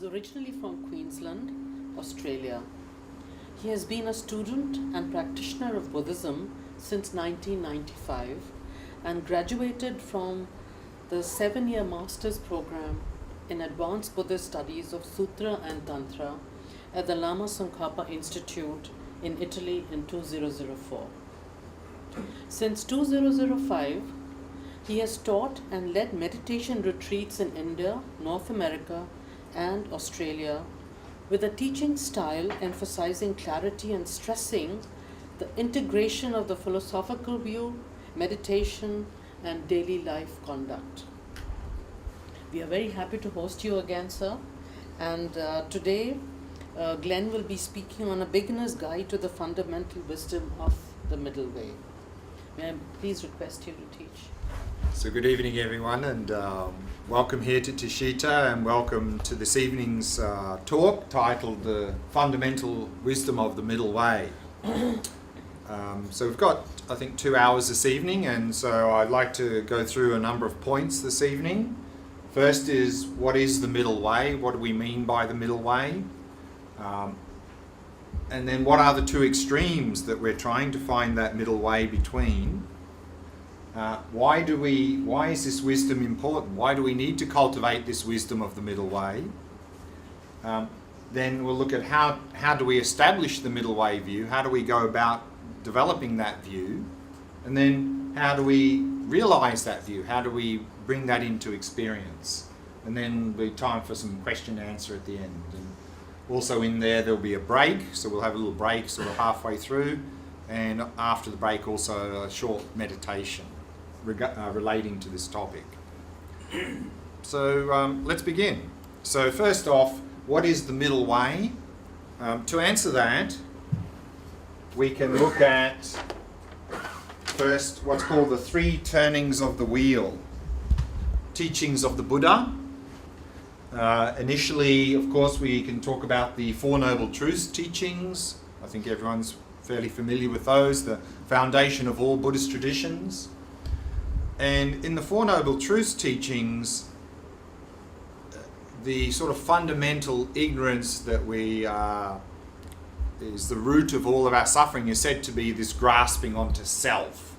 is originally from Queensland, Australia. He has been a student and practitioner of Buddhism since 1995 and graduated from the 7-year master's program in Advanced Buddhist Studies of Sutra and Tantra at the Lama Tsongkhapa Institute in Italy in 2004. Since 2005, he has taught and led meditation retreats in India, North America, and Australia, with a teaching style emphasizing clarity and stressing the integration of the philosophical view, meditation, and daily life conduct. We are very happy to host you again, sir. And today, Glen will be speaking on a beginner's guide to the fundamental wisdom of the middle way. May I please request you to teach? So good evening everyone, and welcome here to Tushita, and welcome to this evening's talk titled The Fundamental Wisdom of the Middle Way. So we've got, I think, 2 hours this evening, and so I'd like to go through a number of points this evening. First is, what is the middle way? What do we mean by the middle way? And then what are the two extremes that we're trying to find that middle way between? Why is this wisdom important? Why do we need to cultivate this wisdom of the middle way? Then we'll look at how do we establish the middle way view? How do we go about developing that view? And then how do we realize that view? How do we bring that into experience? And then there'll be time for some question and answer at the end. And also in there'll be a break, so we'll have a little break sort of halfway through, and after the break also a short meditation relating to this topic. So let's begin. So first off, what is the middle way? To answer that, we can look at first what's called the 3 turnings of the wheel, teachings of the Buddha. Initially, of course, we can talk about the Four Noble Truths teachings. I think everyone's fairly familiar with those, the foundation of all Buddhist traditions. And in the Four Noble Truths teachings, the sort of fundamental ignorance that is the root of all of our suffering is said to be this grasping onto self.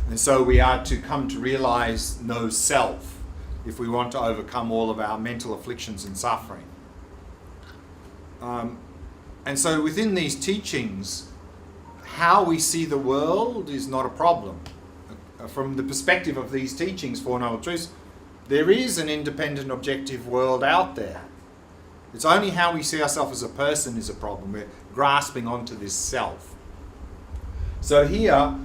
And so we are to come to realize no self if we want to overcome all of our mental afflictions and suffering. And so within these teachings, how we see the world is not a problem. From the perspective of these teachings, Four Noble Truths, there is an independent, objective world out there. It's only how we see ourselves as a person is a problem. We're grasping onto this self. So here,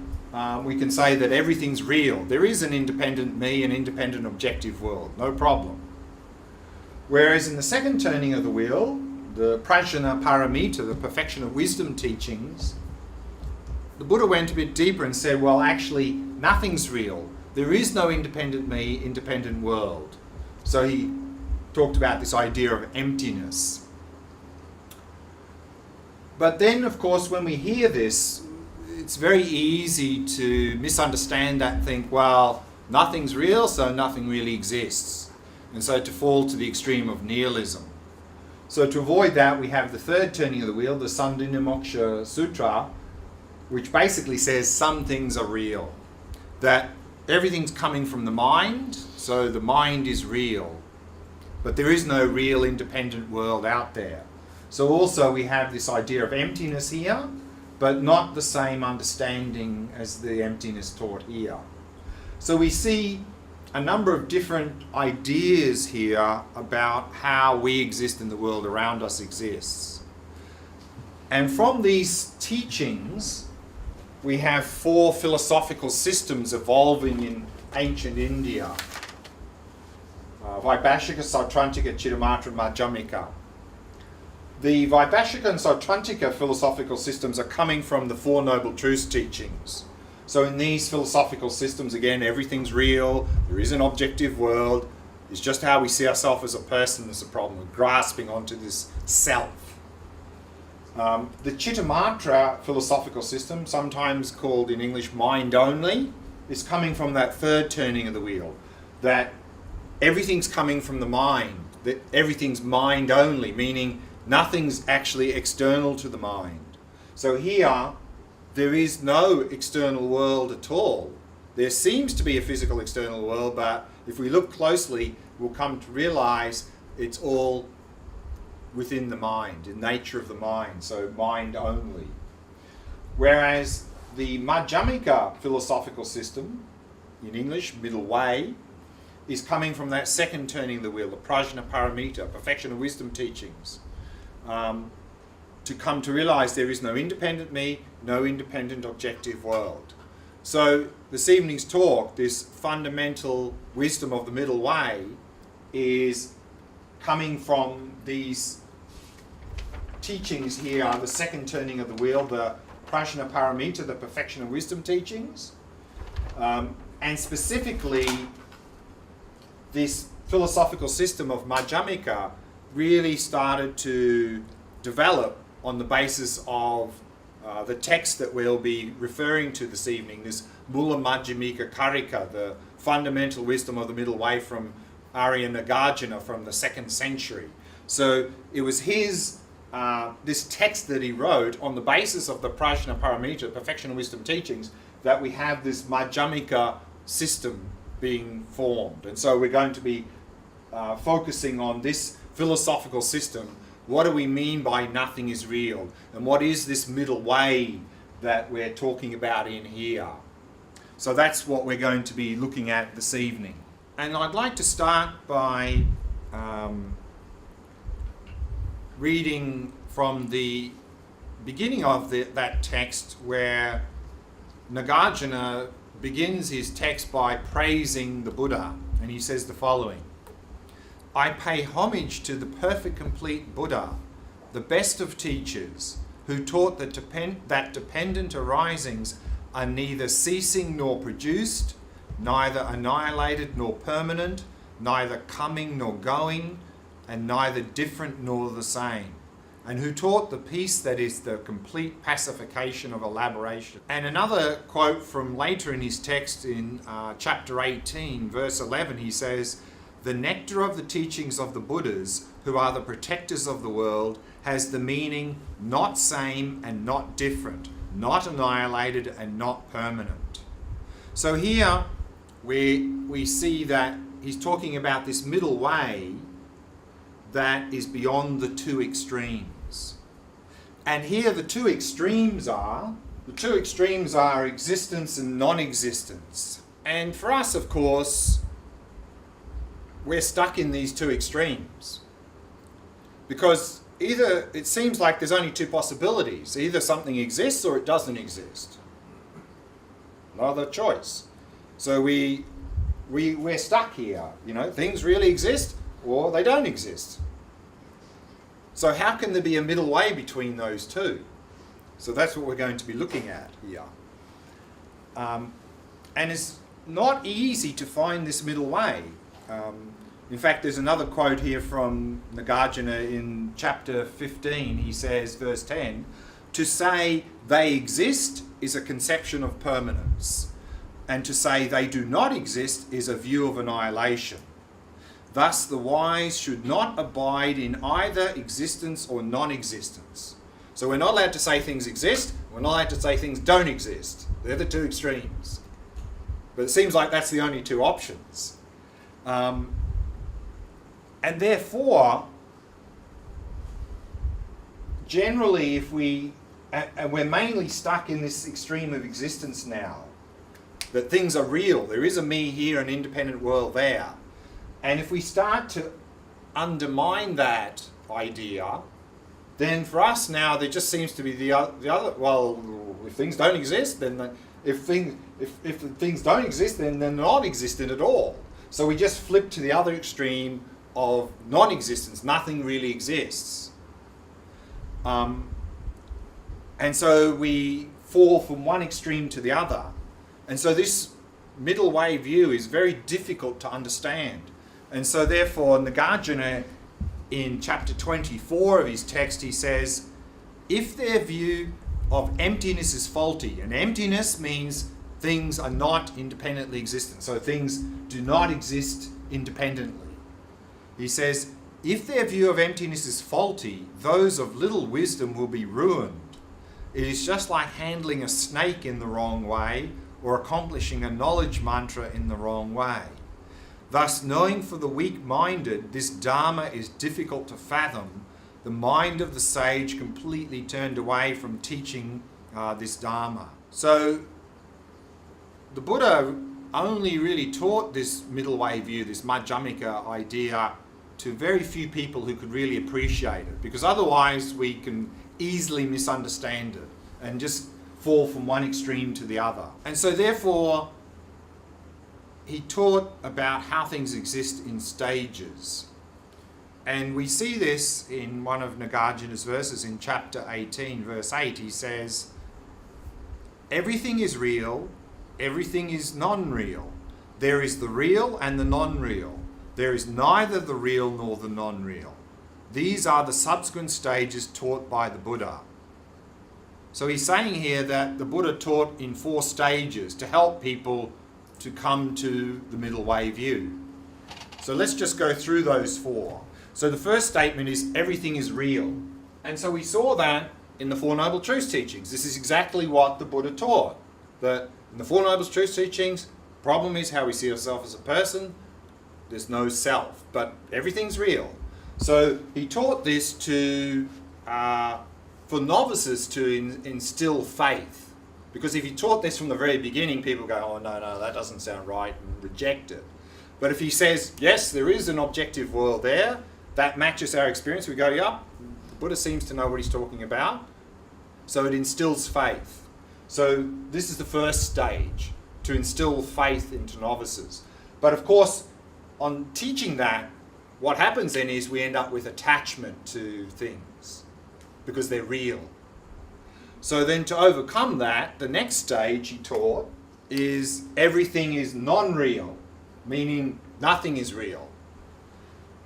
we can say that everything's real. There is an independent me, an independent, objective world. No problem. Whereas in the second turning of the wheel, the Prajna Paramita, the perfection of wisdom teachings, the Buddha went a bit deeper and said, well, actually, nothing's real. There is no independent me, independent world. So he talked about this idea of emptiness. But then, of course, when we hear this, it's very easy to misunderstand that and think, well, nothing's real, so nothing really exists. And so to fall to the extreme of nihilism. So to avoid that, we have the third turning of the wheel, the Sandhina Sutra, which basically says some things are real. That everything's coming from the mind, so the mind is real. But there is no real independent world out there. So also we have this idea of emptiness here, but not the same understanding as the emptiness taught here. So we see a number of different ideas here about how we exist in the world around us exists. And from these teachings, we have 4 philosophical systems evolving in ancient India. Vaibhashika, Sautrantika, Chittamatra, and Madhyamika. The Vaibhashika and Sautrantika philosophical systems are coming from the Four Noble Truths teachings. So in these philosophical systems, again, everything's real, there is an objective world, it's just how we see ourselves as a person that's a problem. We're grasping onto this self. The Chittamatra philosophical system, sometimes called in English mind only, is coming from that third turning of the wheel, that everything's coming from the mind. that everything's mind only, meaning nothing's actually external to the mind. So here, there is no external world at all. There seems to be a physical external world, but if we look closely, we'll come to realize it's all within the mind, the nature of the mind, so mind only. Whereas the Madhyamika philosophical system, in English, middle way, is coming from that second turning of the wheel, the Prajna Paramita, perfection of wisdom teachings, to come to realize there is no independent me, no independent objective world. So this evening's talk, this fundamental wisdom of the middle way, is coming from these teachings here, the second turning of the wheel, the Prajna Paramita, the perfection of wisdom teachings, and specifically this philosophical system of Madhyamika really started to develop on the basis of the text that we'll be referring to this evening, this Mula Madhyamika Karika, the fundamental wisdom of the middle way from Arya Nagarjuna from the 2nd century. So it was his, this text that he wrote on the basis of the Prajna Paramita, perfection of wisdom teachings, that we have this Madhyamika system being formed. And so we're going to be focusing on this philosophical system. What do we mean by nothing is real? And what is this middle way that we're talking about in here? So that's what we're going to be looking at this evening. And I'd like to start by reading from the beginning of that text where Nagarjuna begins his text by praising the Buddha. And he says the following: I pay homage to the perfect complete Buddha, the best of teachers, who taught that dependent arisings are neither ceasing nor produced, neither annihilated nor permanent, neither coming nor going, and neither different nor the same, and who taught the peace that is the complete pacification of elaboration. And another quote from later in his text in chapter 18, verse 11, he says, the nectar of the teachings of the Buddhas, who are the protectors of the world, has the meaning not same and not different, not annihilated and not permanent. So here we see that he's talking about this middle way that is beyond the two extremes. And here the two extremes are existence and non-existence. And for us, of course, we're stuck in these two extremes. Because either it seems like there's only two possibilities. Either something exists or it doesn't exist. No other choice. So we're stuck here. You know, things really exist or they don't exist. So how can there be a middle way between those two? So that's what we're going to be looking at here. And it's not easy to find this middle way. In fact, there's another quote here from Nagarjuna in chapter 15. He says, verse 10, to say they exist is a conception of permanence, and to say they do not exist is a view of annihilation. Thus the wise should not abide in either existence or non-existence. So we're not allowed to say things exist, we're not allowed to say things don't exist. They're the two extremes. But it seems like that's the only two options. And therefore, generally, if we're mainly stuck in this extreme of existence now, that things are real, there is a me here, an independent world there. And if we start to undermine that idea, then for us now there just seems to be the other. Well, if things don't exist, then if things don't exist, then they're not existent at all. So we just flip to the other extreme of non-existence. Nothing really exists. And so we fall from one extreme to the other. And so this middle way view is very difficult to understand. And so therefore Nagarjuna in chapter 24 of his text, he says, if their view of emptiness is faulty, and emptiness means things are not independently existent, so things do not exist independently. He says, If their view of emptiness is faulty, those of little wisdom will be ruined. It is just like handling a snake in the wrong way or accomplishing a knowledge mantra in the wrong way. Thus, knowing for the weak-minded this Dharma is difficult to fathom, the mind of the sage completely turned away from teaching this Dharma. So, the Buddha only really taught this middle way view, this Madhyamika idea, to very few people who could really appreciate it, because otherwise we can easily misunderstand it and just fall from one extreme to the other. And so therefore, he taught about how things exist in stages. And we see this in one of Nagarjuna's verses in chapter 18, verse 8. He says, everything is real, everything is non-real. There is the real and the non-real. There is neither the real nor the non-real. These are the subsequent stages taught by the Buddha. So he's saying here that the Buddha taught in 4 stages to help people to come to the middle way view. So let's just go through those 4. So the first statement is everything is real. And so we saw that in the Four Noble Truths teachings. This is exactly what the Buddha taught. That in the Four Noble Truths teachings, the problem is how we see ourselves as a person. There's no self, but everything's real. So he taught this to for novices to instill faith. Because if he taught this from the very beginning, people go, oh no, that doesn't sound right, and reject it. But if he says, yes, there is an objective world there, that matches our experience, we go, yup, the Buddha seems to know what he's talking about. So it instills faith. So this is the first stage, to instill faith into novices. But of course, on teaching that, what happens then is we end up with attachment to things because they're real. So then to overcome that, the next stage he taught is everything is non-real, meaning nothing is real.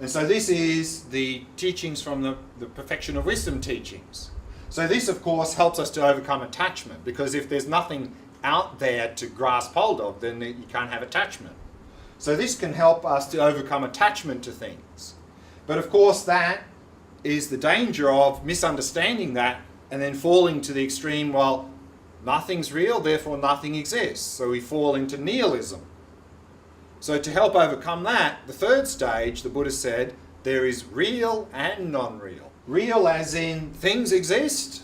And so this is the teachings from the Perfection of Wisdom teachings. So this, of course, helps us to overcome attachment, because if there's nothing out there to grasp hold of, then you can't have attachment. So this can help us to overcome attachment to things. But of course, that is the danger of misunderstanding that and then falling to the extreme, well, nothing's real, therefore nothing exists. So we fall into nihilism. So to help overcome that, the third stage, the Buddha said, there is real and non-real. Real as in things exist,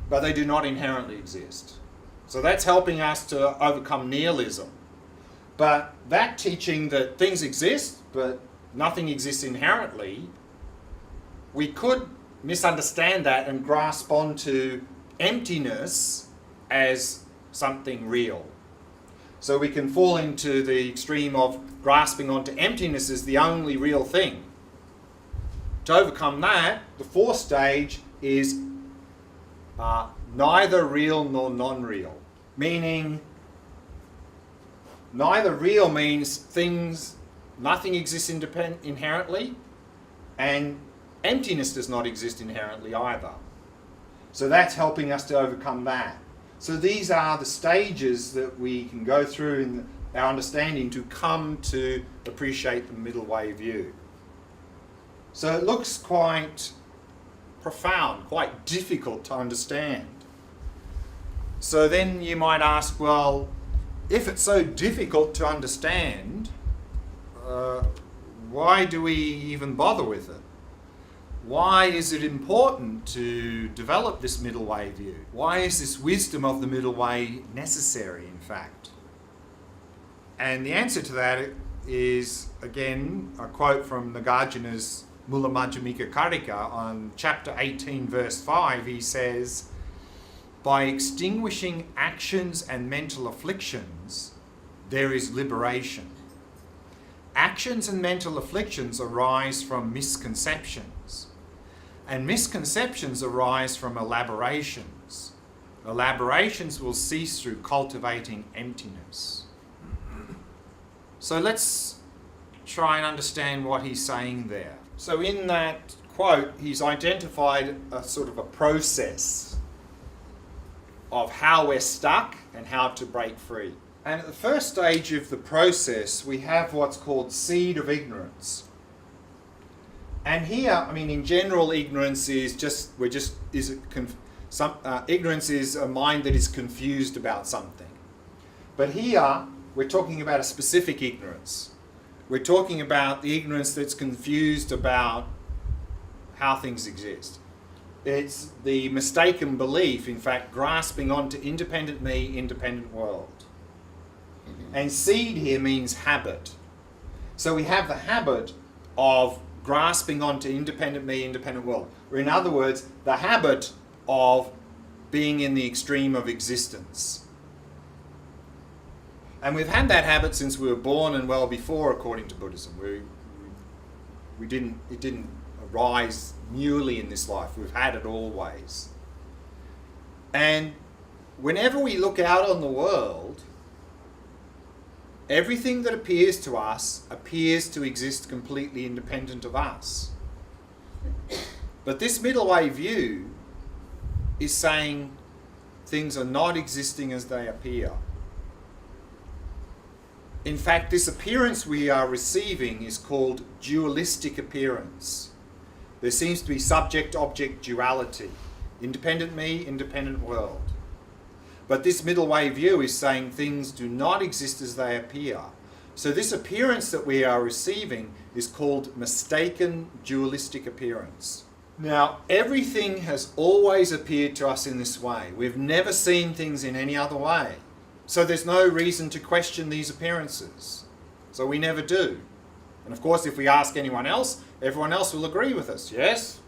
but they do not inherently exist. So that's helping us to overcome nihilism. But that teaching that things exist, but nothing exists inherently, we could misunderstand that and grasp onto emptiness as something real. So we can fall into the extreme of grasping onto emptiness as the only real thing. To overcome that, the fourth stage is neither real nor non-real. Meaning, neither real means nothing exists inherently, and emptiness does not exist inherently either. So that's helping us to overcome that. So these are the stages that we can go through in our understanding to come to appreciate the middle way view. So it looks quite profound, quite difficult to understand. So then you might ask, well, if it's so difficult to understand, why do we even bother with it? Why is it important to develop this middle way view? Why is this wisdom of the middle way necessary, in fact? And the answer to that is, again, a quote from Nagarjuna's Mula Madhyamika Karika on chapter 18, verse 5. He says, by extinguishing actions and mental afflictions, there is liberation. Actions and mental afflictions arise from misconceptions. And misconceptions arise from elaborations. Elaborations will cease through cultivating emptiness. So let's try and understand what he's saying there. So in that quote, he's identified a sort of a process of how we're stuck and how to break free. And at the first stage of the process, we have what's called seed of ignorance. And here, I mean, in general, ignorance is ignorance is a mind that is confused about something. But here, we're talking about a specific ignorance. We're talking about the ignorance that's confused about how things exist. It's the mistaken belief, in fact, grasping onto independent me, independent world. And seed here means habit. So we have the habit of grasping onto independent me, independent world. Or in other words, the habit of being in the extreme of existence. And we've had that habit since we were born and well before, according to Buddhism. It didn't arise newly in this life. We've had it always. And whenever we look out on the world, everything that appears to us appears to exist completely independent of us. But this middle way view is saying things are not existing as they appear. In fact, this appearance we are receiving is called dualistic appearance. There seems to be subject-object duality. Independent me, independent world. But this middle way view is saying things do not exist as they appear. So this appearance that we are receiving is called mistaken dualistic appearance. Now, everything has always appeared to us in this way. We've never seen things in any other way. So there's no reason to question these appearances. So we never do. And of course, if we ask anyone else, everyone else will agree with us. Yes,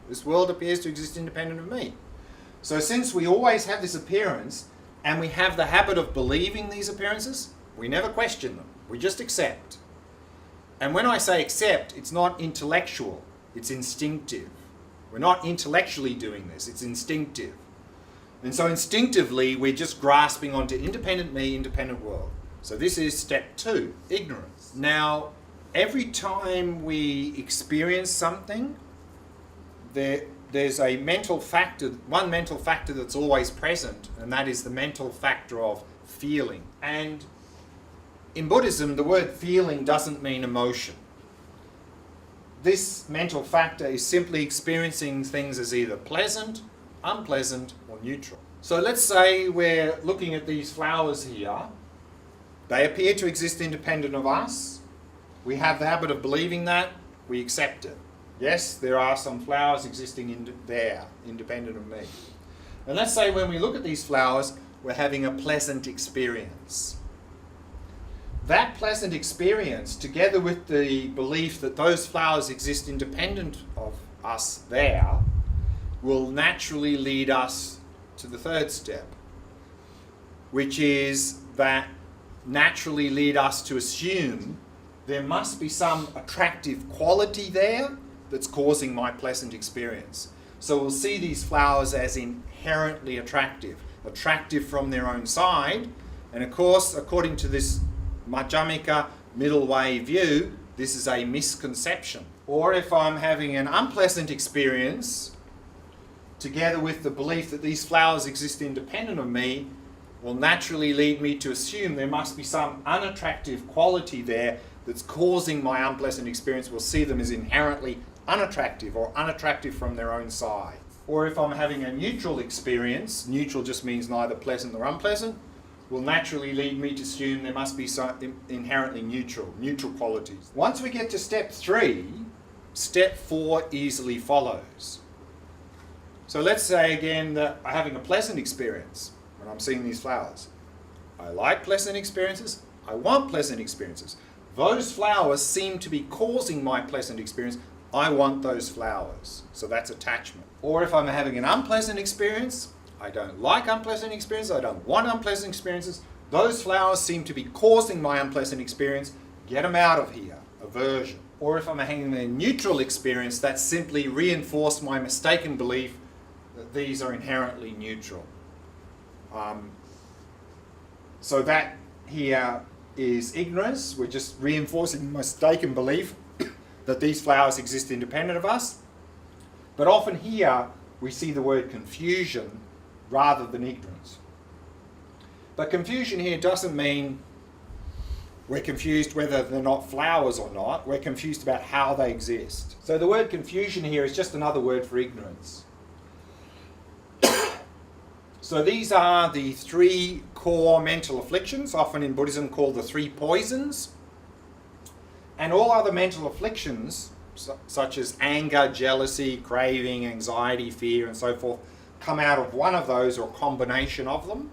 this world appears to exist independent of me. So since we always have this appearance, and we have the habit of believing these appearances, we never question them. We just accept. And when I say accept, it's not intellectual, it's instinctive. We're not intellectually doing this, it's instinctive. And so instinctively, we're just grasping onto independent me, independent world. So this is step 2, ignorance. Now, every time we experience something, there's a mental factor, one mental factor that's always present, and that is the mental factor of feeling. And in Buddhism, the word feeling doesn't mean emotion. This mental factor is simply experiencing things as either pleasant, unpleasant, or neutral. So let's say we're looking at these flowers here. They appear to exist independent of us. We have the habit of believing that. We accept it. Yes, there are some flowers existing there, independent of me. And let's say when we look at these flowers, we're having a pleasant experience. That pleasant experience, together with the belief that those flowers exist independent of us there, will naturally lead us to the third step, which is that naturally lead us to assume there must be some attractive quality there that's causing my pleasant experience. So we'll see these flowers as inherently attractive from their own side. And of course, according to this Madhyamika middle way view, this is a misconception. Or if I'm having an unpleasant experience, together with the belief that these flowers exist independent of me, will naturally lead me to assume there must be some unattractive quality there that's causing my unpleasant experience. We'll see them as inherently unattractive or unattractive from their own side. Or if I'm having a neutral experience, neutral just means neither pleasant nor unpleasant, will naturally lead me to assume there must be some inherently neutral qualities. Once we get to step 3, step 4 easily follows. So let's say again that I'm having a pleasant experience when I'm seeing these flowers. I like pleasant experiences. I want pleasant experiences. Those flowers seem to be causing my pleasant experience. I want those flowers. So that's attachment. Or if I'm having an unpleasant experience, I don't like unpleasant experiences. I don't want unpleasant experiences. Those flowers seem to be causing my unpleasant experience. Get them out of here. Aversion. Or if I'm having a neutral experience, that simply reinforced my mistaken belief that these are inherently neutral. So that here is ignorance. We're just reinforcing mistaken belief that these flowers exist independent of us. But often here we see the word confusion rather than ignorance. But confusion here doesn't mean We're confused whether they're not flowers or not. We're confused about how they exist. So the word confusion here is just another word for ignorance. So these are the three core mental afflictions, often in Buddhism called the three poisons. And all other mental afflictions, such as anger, jealousy, craving, anxiety, fear, and so forth, come out of one of those or a combination of them.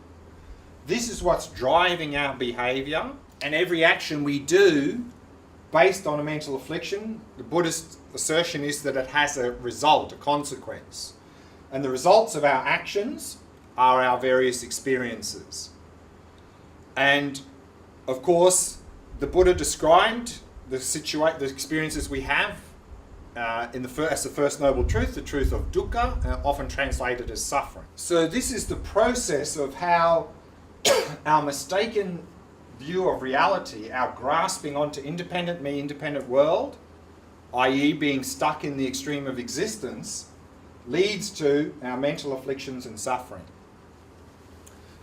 This is what's driving our behaviour, and every action we do based on a mental affliction, the Buddhist assertion is that it has a result, a consequence. And the results of our actions are our various experiences. And of course, the Buddha described the experiences we have as the first noble truth, the truth of dukkha, often translated as suffering. So this is the process of how our mistaken view of reality, our grasping onto independent me, independent world, i.e. being stuck in the extreme of existence, leads to our mental afflictions and suffering.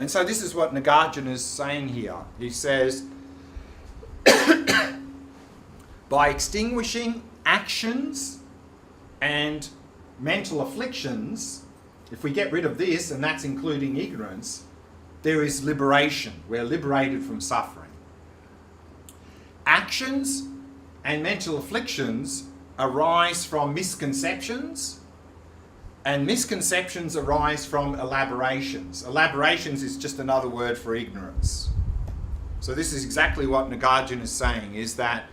And so this is what Nagarjuna is saying here. He says, by extinguishing actions and mental afflictions, if we get rid of this, and that's including ignorance, there is liberation. We're liberated from suffering. Actions and mental afflictions arise from misconceptions, and misconceptions arise from elaborations. Elaborations is just another word for ignorance. So this is exactly what Nagarjuna is saying, is that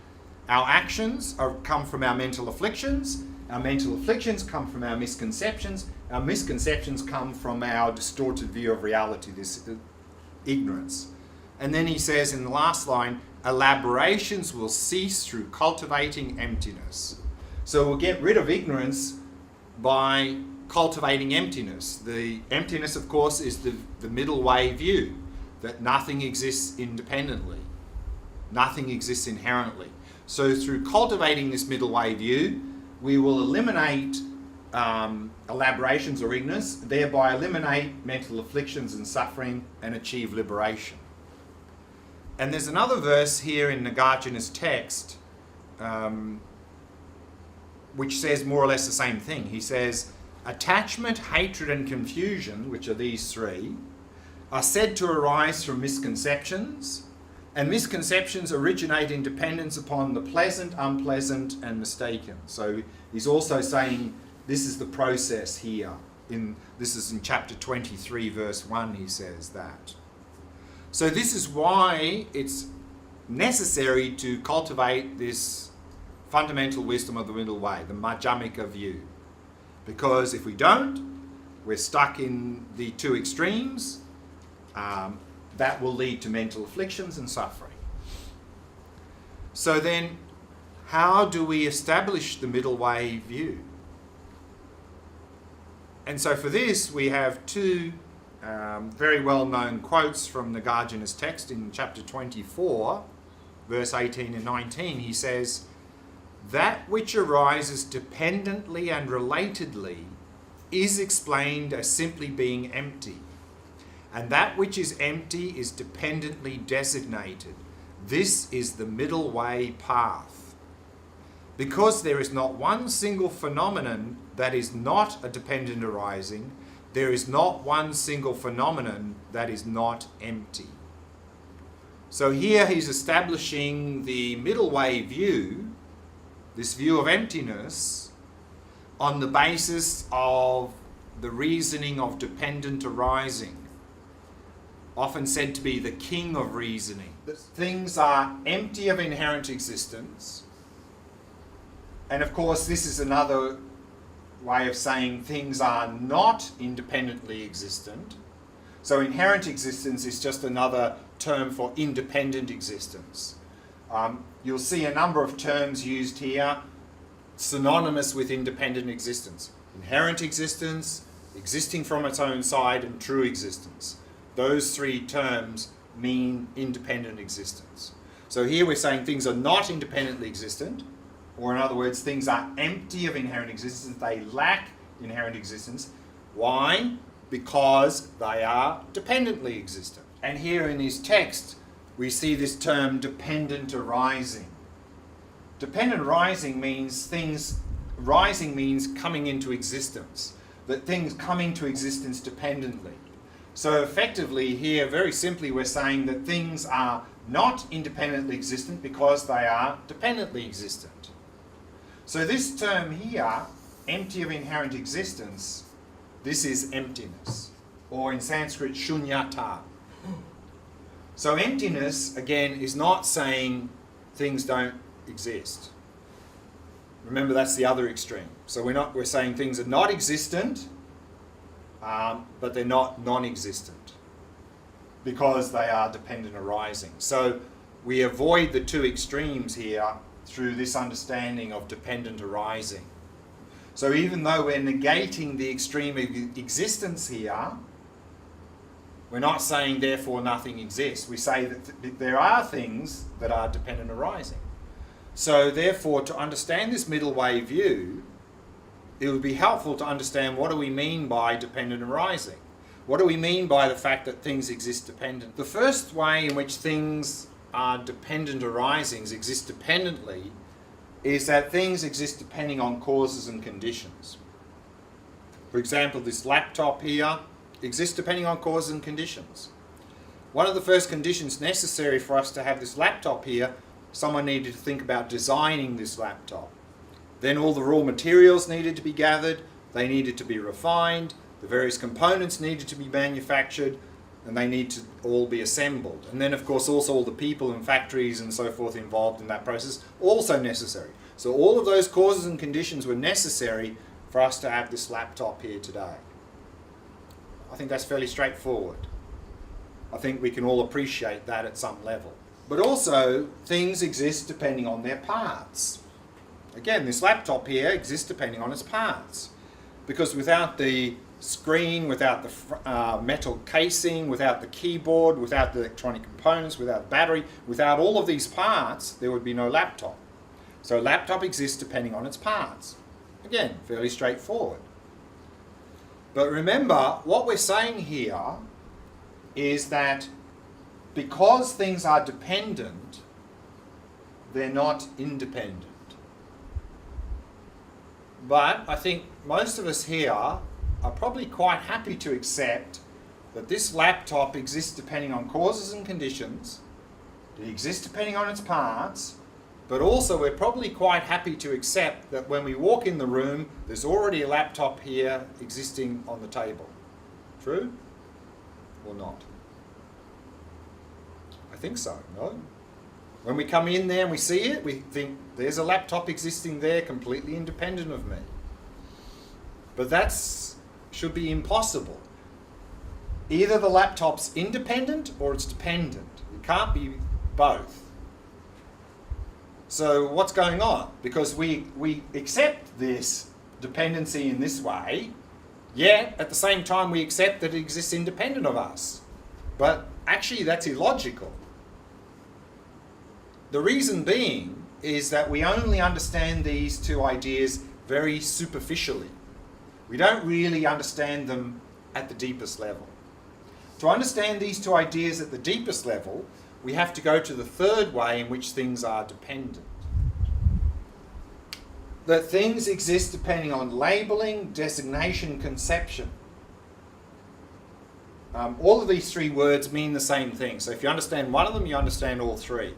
our actions come from our mental afflictions come from our misconceptions come from our distorted view of reality, this ignorance. And then he says in the last line, elaborations will cease through cultivating emptiness. So we'll get rid of ignorance by cultivating emptiness. The emptiness, of course, is the middle way view, that nothing exists independently. Nothing exists inherently. So through cultivating this middle way view, we will eliminate elaborations or ignorance, thereby eliminate mental afflictions and suffering and achieve liberation. And there's another verse here in Nagarjuna's text which says more or less the same thing. He says, attachment, hatred and confusion, which are these three, are said to arise from misconceptions, and misconceptions originate in dependence upon the pleasant, unpleasant and mistaken. So he's also saying this is the process here. This is in chapter 23 verse 1 he says that. So this is why it's necessary to cultivate this fundamental wisdom of the middle way, the Madhyamika view. Because if we don't, we're stuck in the two extremes. That will lead to mental afflictions and suffering. So then, how do we establish the middle way view? And so for this, we have two very well-known quotes from Nagarjuna's text in chapter 24, verse 18 and 19. He says, that which arises dependently and relatedly is explained as simply being empty. And that which is empty is dependently designated. This is the middle way path. Because there is not one single phenomenon that is not a dependent arising, there is not one single phenomenon that is not empty. So here he's establishing the middle way view, this view of emptiness, on the basis of the reasoning of dependent arising, often said to be the king of reasoning. That things are empty of inherent existence. And of course, this is another way of saying things are not independently existent. So inherent existence is just another term for independent existence. You'll see a number of terms used here synonymous with independent existence. Inherent existence, existing from its own side, and true existence. Those three terms mean independent existence. So here we're saying things are not independently existent, or in other words, things are empty of inherent existence. They lack inherent existence. Why? Because they are dependently existent. And here in his text, we see this term dependent arising. Dependent arising means rising means coming into existence, that things come into existence dependently. So effectively here, very simply, we're saying that things are not independently existent because they are dependently existent. So this term here, empty of inherent existence, this is emptiness, or in Sanskrit, shunyata. So emptiness, again, is not saying things don't exist. Remember, that's the other extreme. So we're saying things are not existent, but they're not non-existent because they are dependent arising. So we avoid the two extremes here through this understanding of dependent arising. So even though we're negating the extreme of existence here, we're not saying therefore nothing exists. We say that there are things that are dependent arising. So therefore, to understand this middle way view, it would be helpful to understand what do we mean by dependent arising? What do we mean by the fact that things exist dependent? The first way in which things are dependent arisings, exist dependently, is that things exist depending on causes and conditions. For example, this laptop here exists depending on causes and conditions. One of the first conditions necessary for us to have this laptop here, someone needed to think about designing this laptop. Then all the raw materials needed to be gathered, they needed to be refined, the various components needed to be manufactured, and they need to all be assembled. And then of course also all the people and factories and so forth involved in that process, also necessary. So all of those causes and conditions were necessary for us to have this laptop here today. I think that's fairly straightforward. I think we can all appreciate that at some level. But also, things exist depending on their parts. Again, this laptop here exists depending on its parts. Because without the screen, without the metal casing, without the keyboard, without the electronic components, without battery, without all of these parts, there would be no laptop. So a laptop exists depending on its parts. Again, fairly straightforward. But remember, what we're saying here is that because things are dependent, they're not independent. But I think most of us here are probably quite happy to accept that this laptop exists depending on causes and conditions, it exists depending on its parts, but also we're probably quite happy to accept that when we walk in the room, there's already a laptop here existing on the table. True or not? I think so, no? When we come in there and we see it, we think there's a laptop existing there completely independent of me. But that should be impossible. Either the laptop's independent or it's dependent. It can't be both. So what's going on? Because we accept this dependency in this way, yet at the same time we accept that it exists independent of us. But actually that's illogical. The reason being is that we only understand these two ideas very superficially. We don't really understand them at the deepest level. To understand these two ideas at the deepest level, we have to go to the third way in which things are dependent. That things exist depending on labeling, designation, conception. All of these three words mean the same thing. So if you understand one of them, you understand all three.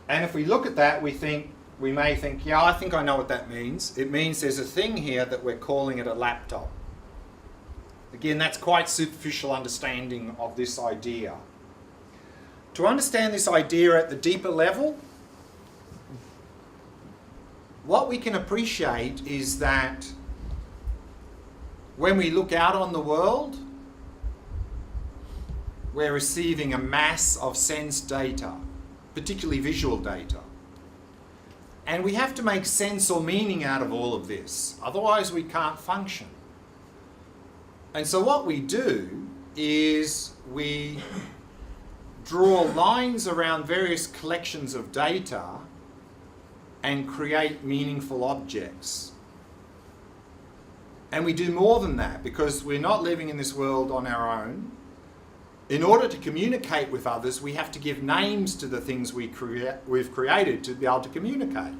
And if we look at that, we may think, yeah, I think I know what that means. It means there's a thing here that we're calling it a laptop. Again, that's quite superficial understanding of this idea. To understand this idea at the deeper level, what we can appreciate is that when we look out on the world, we're receiving a mass of sense data, particularly visual data. And we have to make sense or meaning out of all of this, otherwise we can't function. And so what we do is we draw lines around various collections of data and create meaningful objects. And we do more than that because we're not living in this world on our own. In order to communicate with others, we have to give names to the things we've created to be able to communicate.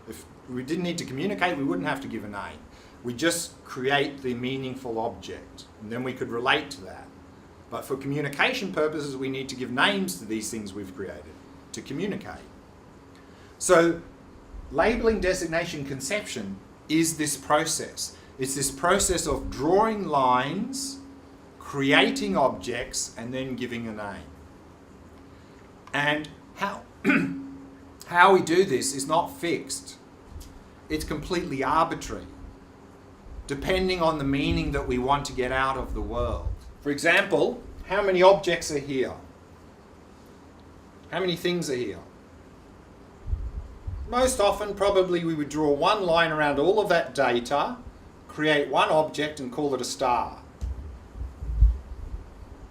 If we didn't need to communicate, we wouldn't have to give a name. We just create the meaningful object, and then we could relate to that. But for communication purposes, we need to give names to these things we've created to communicate. So, labeling, designation, conception is this process. It's this process of drawing lines, creating objects, and then giving a name. And how we do this is not fixed. It's completely arbitrary, depending on the meaning that we want to get out of the world. For example, how many objects are here? How many things are here? Most often, probably we would draw one line around all of that data, create one object and call it a star.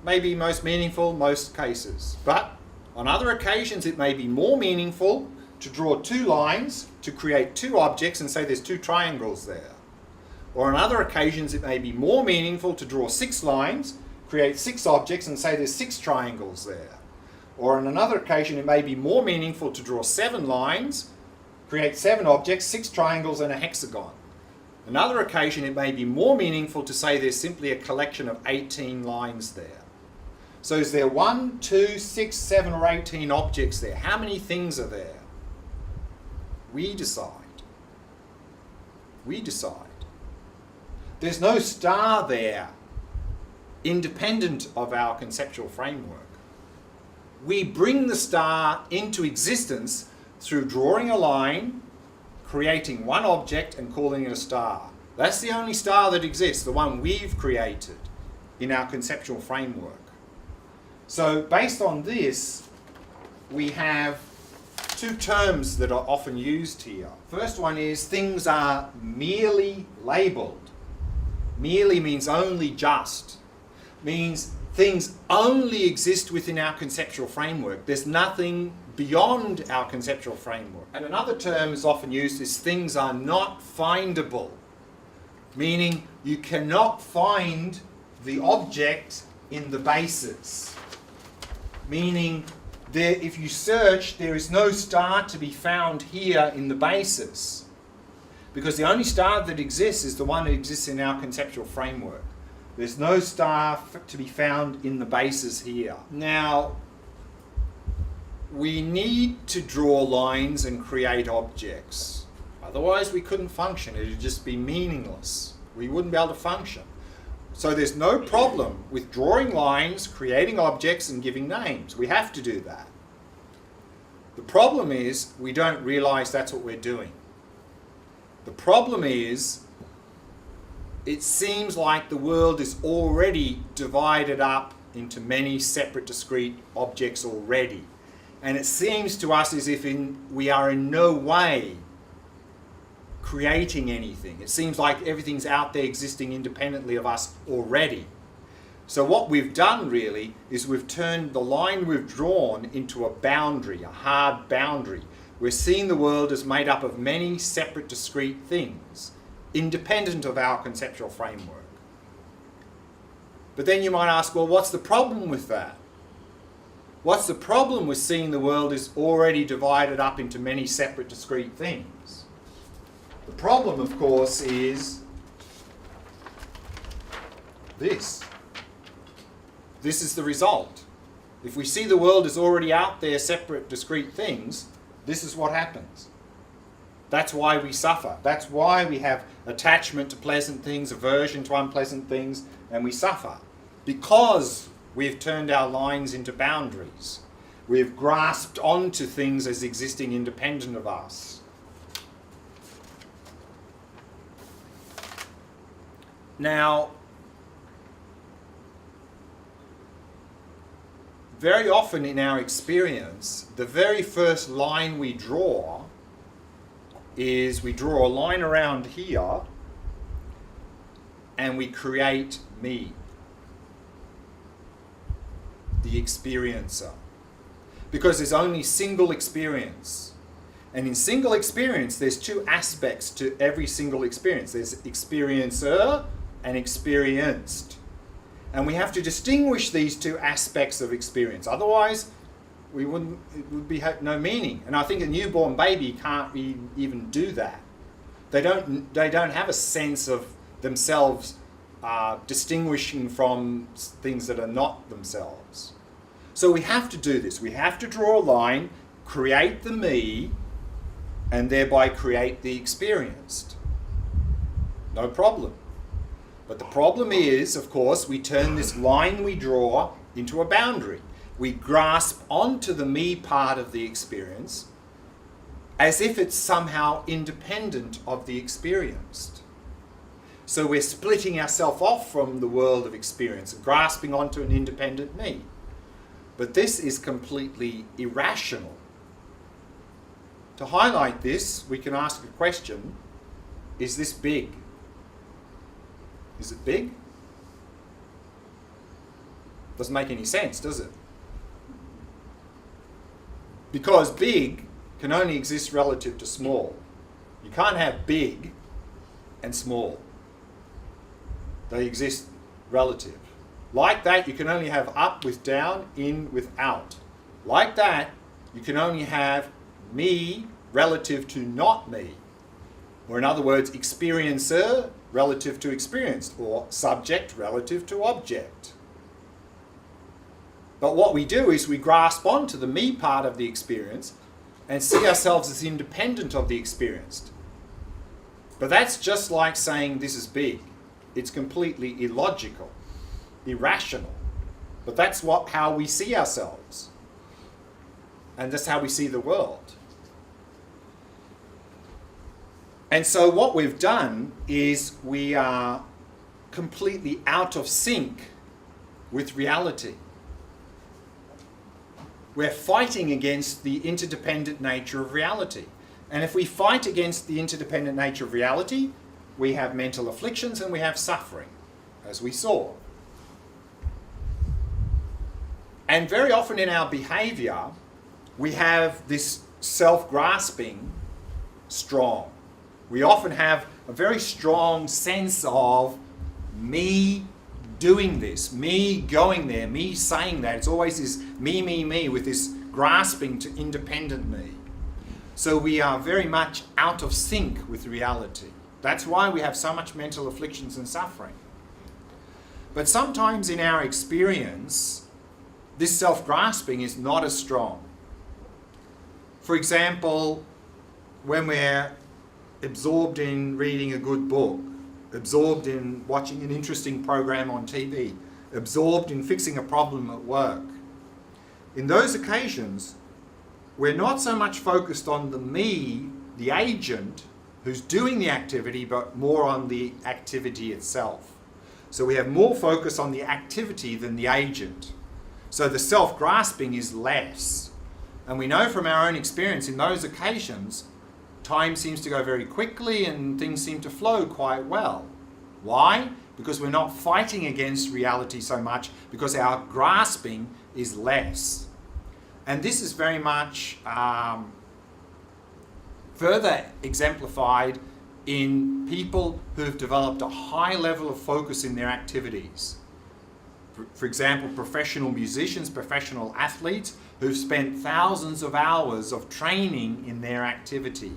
Maybe most meaningful, most cases. But on other occasions, it may be more meaningful to draw two lines to create two objects and say there's two triangles there. Or on other occasions, it may be more meaningful to draw 6 lines, create 6 objects and say there's 6 triangles there. Or on another occasion, it may be more meaningful to draw 7 lines, create 7 objects, 6 triangles and a hexagon. Another occasion, it may be more meaningful to say there's simply a collection of 18 lines there. So is there 1, 2, 6, 7 or 18 objects there? How many things are there? We decide. We decide. There's no star there, independent of our conceptual framework. We bring the star into existence through drawing a line, creating one object and calling it a star. That's the only star that exists, the one we've created in our conceptual framework. So based on this, we have 2 terms that are often used here. First one is things are merely labelled. Merely means only just. Means things only exist within our conceptual framework. There's nothing beyond our conceptual framework. And another term is often used is things are not findable. Meaning you cannot find the object in the basis. Meaning if you search, there is no star to be found here in the basis. Because the only star that exists is the one that exists in our conceptual framework. There's no star to be found in the basis here. Now, we need to draw lines and create objects. Otherwise, we couldn't function. It would just be meaningless. We wouldn't be able to function. So there's no problem with drawing lines, creating objects, and giving names. We have to do that. The problem is we don't realize that's what we're doing. The problem is it seems like the world is already divided up into many separate discrete objects already. And it seems to us as if we are in no way creating anything. It seems like everything's out there existing independently of us already. So what we've done really is we've turned the line we've drawn into a boundary, a hard boundary. We're seeing the world as made up of many separate discrete things, independent of our conceptual framework. But then you might ask, well, what's the problem with that? What's the problem with seeing the world as already divided up into many separate discrete things? The problem, of course, is this. This is the result. If we see the world as already out there, separate discrete things, this is what happens. That's why we suffer. That's why we have attachment to pleasant things, aversion to unpleasant things, and we suffer. Because we've turned our lines into boundaries. We've grasped onto things as existing independent of us. Now, very often in our experience, the very first line we draw is we draw a line around here and we create me, the experiencer. Because there's only single experience. And in single experience, there's 2 aspects to every single experience. There's experiencer and experienced. And we have to distinguish these two aspects of experience. Otherwise, it would have no meaning. And I think a newborn baby can't even do that. They don't have a sense of themselves distinguishing from things that are not themselves. So we have to do this. We have to draw a line, create the me, and thereby create the experienced. No problem. But the problem is, of course, we turn this line we draw into a boundary. We grasp onto the me part of the experience as if it's somehow independent of the experienced. So we're splitting ourselves off from the world of experience and grasping onto an independent me. But this is completely irrational. To highlight this, we can ask a question: is this big? Is it big? Doesn't make any sense, does it? Because big can only exist relative to small. You can't have big and small. They exist relative. Like that, you can only have up with down, in with out. Like that, you can only have me relative to not me. Or in other words, experiencer relative to experienced, or subject relative to object. But what we do is we grasp onto the me part of the experience and see ourselves as independent of the experienced. But that's just like saying this is big. It's completely illogical, irrational. But that's how we see ourselves. And that's how we see the world. And so what we've done is we are completely out of sync with reality. We're fighting against the interdependent nature of reality. And if we fight against the interdependent nature of reality, we have mental afflictions and we have suffering, as we saw. And very often in our behavior, we have this self-grasping strong. We often have a very strong sense of me doing this, me going there, me saying that. It's always this me, with this grasping to independent me. So we are very much out of sync with reality. That's why we have so much mental afflictions and suffering. But sometimes in our experience, this self-grasping is not as strong. For example, when we're absorbed in reading a good book, absorbed in watching an interesting program on TV, absorbed in fixing a problem at work. In those occasions, we're not so much focused on the me, the agent, who's doing the activity, but more on the activity itself. So we have more focus on the activity than the agent. So the self-grasping is less. And we know from our own experience in those occasions, time seems to go very quickly and things seem to flow quite well. Why? Because we're not fighting against reality so much, because our grasping is less. And this is very much further exemplified in people who've developed a high level of focus in their activities. For example, professional musicians, professional athletes who've spent thousands of hours of training in their activity,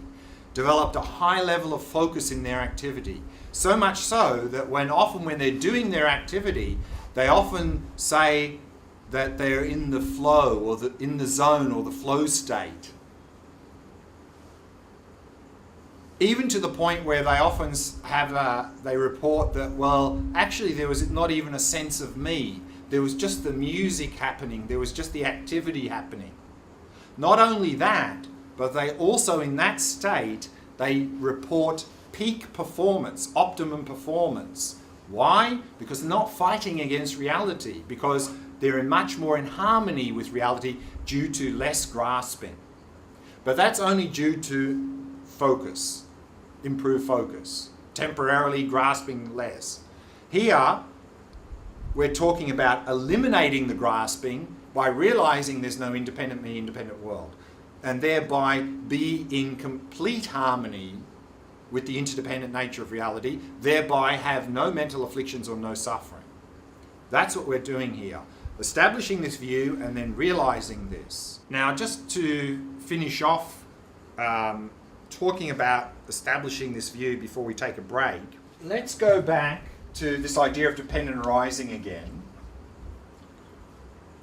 developed a high level of focus in their activity. So much so that often when they're doing their activity, they often say that they're in the flow or in the zone or the flow state. Even to the point where they often they report that, well, actually there was not even a sense of me. There was just the music happening. There was just the activity happening. Not only that, but they also, in that state, they report peak performance, optimum performance. Why? Because they're not fighting against reality, because they're much more in harmony with reality due to less grasping. But that's only due to focus, improved focus, temporarily grasping less. Here, we're talking about eliminating the grasping by realizing there's no independent me, independent world, and thereby be in complete harmony with the interdependent nature of reality, thereby have no mental afflictions or no suffering. That's what we're doing here. Establishing this view and then realizing this. Now, just to finish off talking about establishing this view before we take a break, let's go back to this idea of dependent arising again.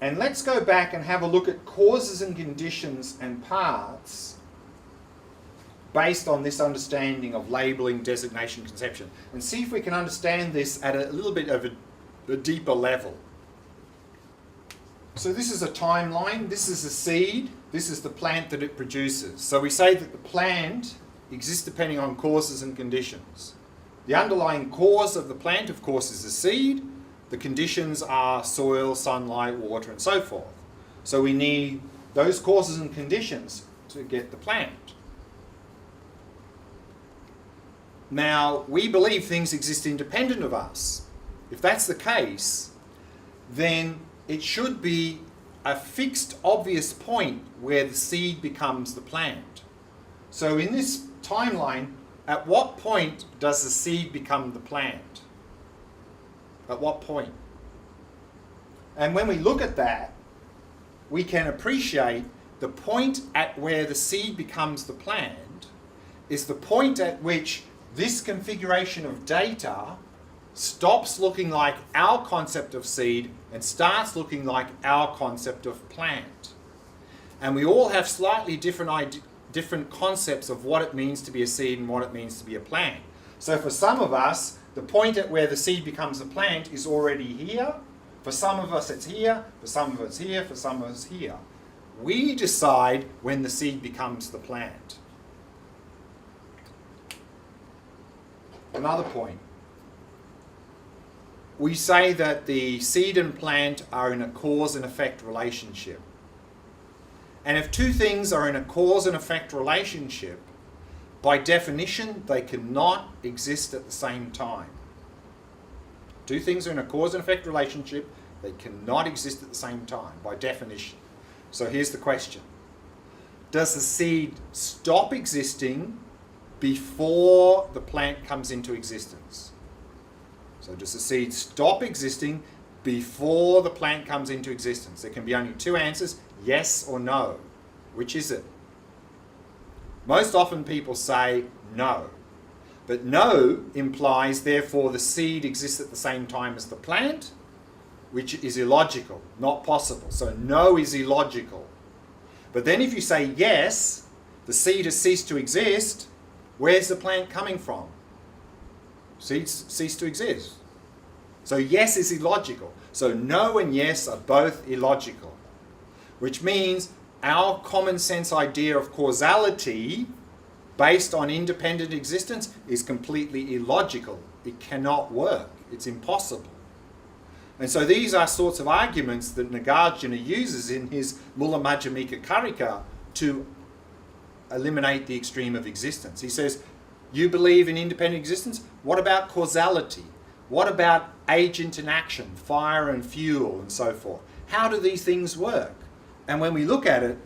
And let's go back and have a look at causes and conditions and paths based on this understanding of labeling, designation, conception, and see if we can understand this at a little bit of a deeper level. So this is a timeline, this is a seed, this is the plant that it produces. So we say that the plant exists depending on causes and conditions. The underlying cause of the plant, of course, is the seed. The conditions are soil, sunlight, water, and so forth. So we need those causes and conditions to get the plant. Now, we believe things exist independent of us. If that's the case, then it should be a fixed, obvious point where the seed becomes the plant. So in this timeline, at what point does the seed become the plant? At what point? And when we look at that, we can appreciate the point at where the seed becomes the plant is the point at which this configuration of data stops looking like our concept of seed and starts looking like our concept of plant. And we all have slightly different concepts of what it means to be a seed and what it means to be a plant. So for some of us, the point at where the seed becomes a plant is already here. For some of us it's here, for some of us here, for some of us here. We decide when the seed becomes the plant. Another point. We say that the seed and plant are in a cause and effect relationship. And if two things are in a cause and effect relationship, by definition, they cannot exist at the same time. Two things are in a cause and effect relationship, they cannot exist at the same time, by definition. So here's the question. Does the seed stop existing before the plant comes into existence? So does the seed stop existing before the plant comes into existence? There can be only two answers, yes or no. Which is it? Most often people say no. But no implies, therefore, the seed exists at the same time as the plant, which is illogical, not possible. So no is illogical. But then if you say yes, the seed has ceased to exist, where's the plant coming from? Seeds cease to exist. So yes is illogical. So no and yes are both illogical, which means our common sense idea of causality based on independent existence is completely illogical. It cannot work. It's impossible. And so these are sorts of arguments that Nagarjuna uses in his Mula Madhyamika Karika to eliminate the extreme of existence. He says, you believe in independent existence? What about causality? What about agent and action, fire and fuel and so forth? How do these things work? And when we look at it,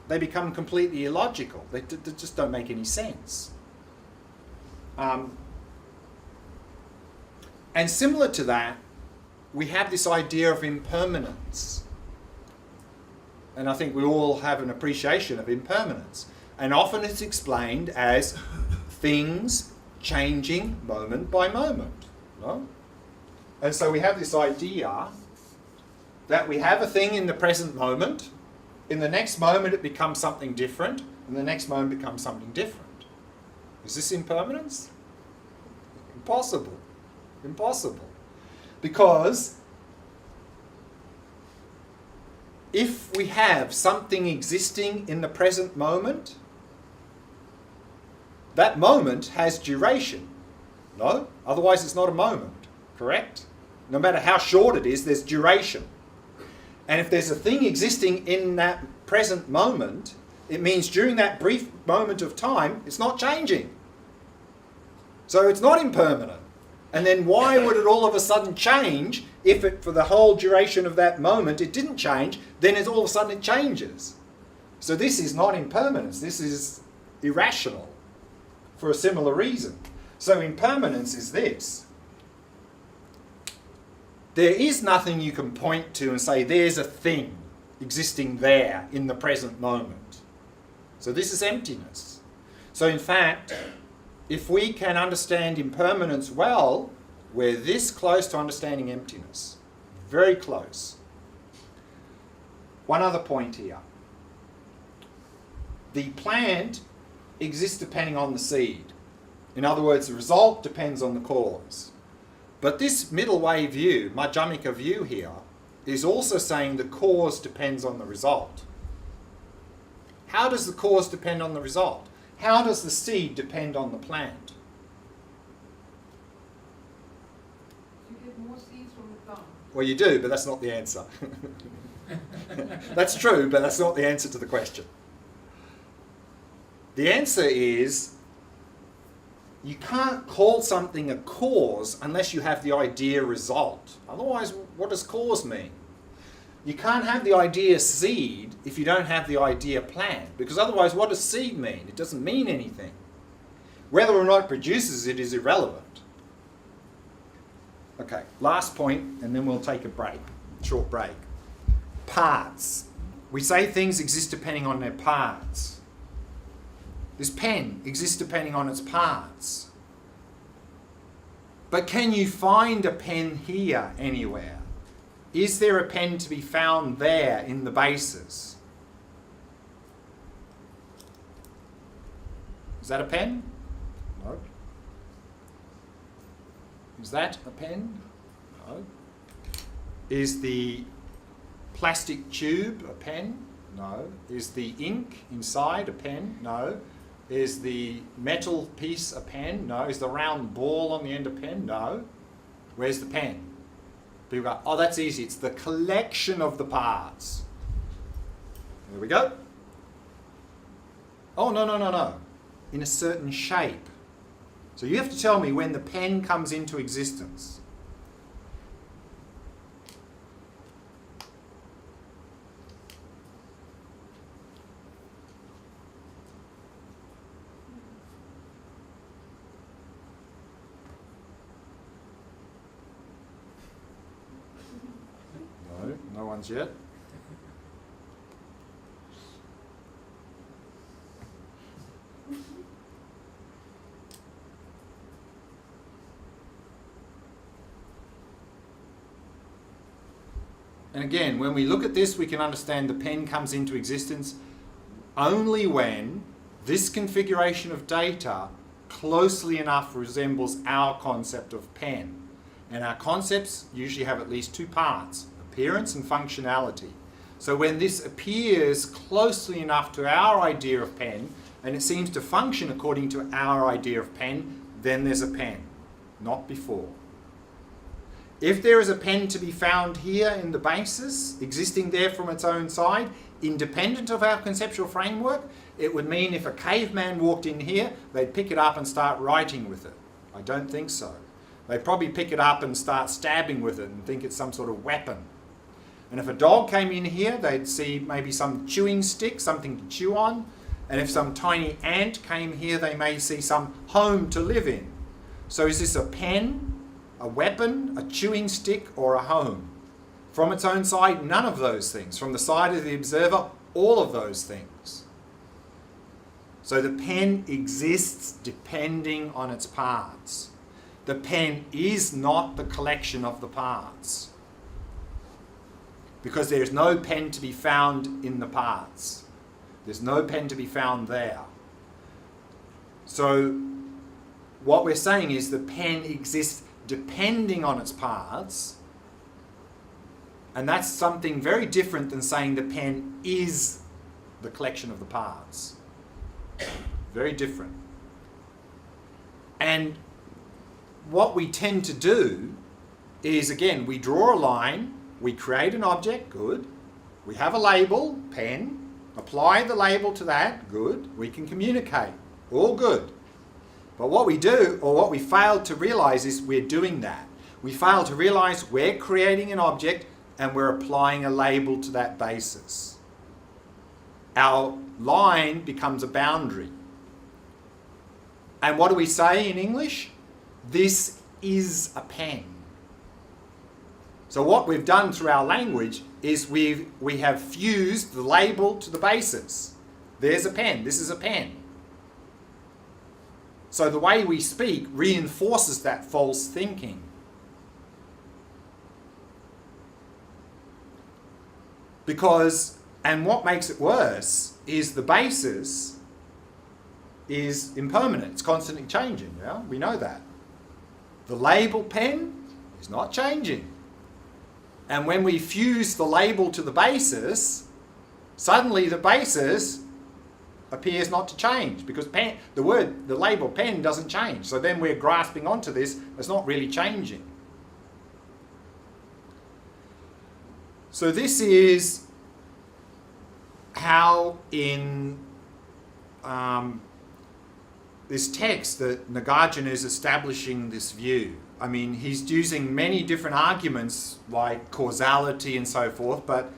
they become completely illogical. They just don't make any sense. And similar to that, we have this idea of impermanence. And I think we all have an appreciation of impermanence. And often it's explained as things changing moment by moment. No? And so we have this idea that we have a thing in the present moment. In the next moment it becomes something different. And the next moment becomes something different. Is this impermanence? Impossible. Impossible. Because if we have something existing in the present moment, that moment has duration. No? Otherwise it's not a moment. Correct? No matter how short it is, there's duration. And if there's a thing existing in that present moment, it means during that brief moment of time, it's not changing. So it's not impermanent. And then why would it all of a sudden change if it, for the whole duration of that moment, it didn't change, then all of a sudden it changes. So this is not impermanence. This is irrational for a similar reason. So impermanence is this. there is nothing you can point to and say there's a thing existing there in the present moment. So this is emptiness. So in fact, if we can understand impermanence well, we're this close to understanding emptiness. Very close. One other point here. The plant exists depending on the seed. In other words, the result depends on the cause. But this middle way view, Madhyamika view here, is also saying the cause depends on the result. How does the cause depend on the result? How does the seed depend on the plant? You get more seeds from the plant. Well, you do, but that's not the answer. That's true, but that's not the answer to the question. The answer is, you can't call something a cause unless you have the idea result. Otherwise, what does cause mean? You can't have the idea seed if you don't have the idea plant, because otherwise what does seed mean? It doesn't mean anything. Whether or not it produces it is irrelevant. Okay, last point, and then we'll take a break, short break. Parts. We say things exist depending on their parts. This pen exists depending on its parts. But can you find a pen here anywhere? Is there a pen to be found there in the bases? Is that a pen? No. Is that a pen? No. Is the plastic tube a pen? No. Is the ink inside a pen? No. Is the metal piece a pen? No. Is the round ball on the end a pen? No. Where's the pen? People go, oh, that's easy. It's the collection of the parts. There we go. Oh, no. In a certain shape. So you have to tell me when the pen comes into existence. No one's yet. And again, when we look at this, we can understand the pen comes into existence only when this configuration of data closely enough resembles our concept of pen. And our concepts usually have at least two parts: appearance and functionality. So when this appears closely enough to our idea of pen, and it seems to function according to our idea of pen, then there's a pen, not before. If there is a pen to be found here in the basis, existing there from its own side, independent of our conceptual framework, it would mean if a caveman walked in here, they'd pick it up and start writing with it. I don't think so. They'd probably pick it up and start stabbing with it and think it's some sort of weapon. And if a dog came in here, they'd see maybe some chewing stick, something to chew on. And if some tiny ant came here, they may see some home to live in. So is this a pen, a weapon, a chewing stick, or a home? From its own side, none of those things. From the side of the observer, all of those things. So the pen exists depending on its parts. The pen is not the collection of the parts, because there is no pen to be found in the parts. There's no pen to be found there. So what we're saying is the pen exists depending on its parts, and that's something very different than saying the pen is the collection of the parts. Very different. And what we tend to do is, again, we draw a line, we create an object, good. We have a label, pen, apply the label to that, good. We can communicate, all good. But what we do, or what we fail to realize, is we're doing that. We fail to realize we're creating an object and we're applying a label to that basis. Our line becomes a boundary. And what do we say in English? This is a pen. So what we've done through our language is we have fused the label to the basis. There's a pen, this is a pen. So the way we speak reinforces that false thinking. Because, and what makes it worse is the basis is impermanent. It's constantly changing. Yeah? We know that. The label pen is not changing. And when we fuse the label to the basis, suddenly the basis appears not to change, because pen, the label pen doesn't change. So then we're grasping onto this, it's not really changing. So this is how in this text that Nagarjuna is establishing this view. I mean, he's using many different arguments like causality and so forth, but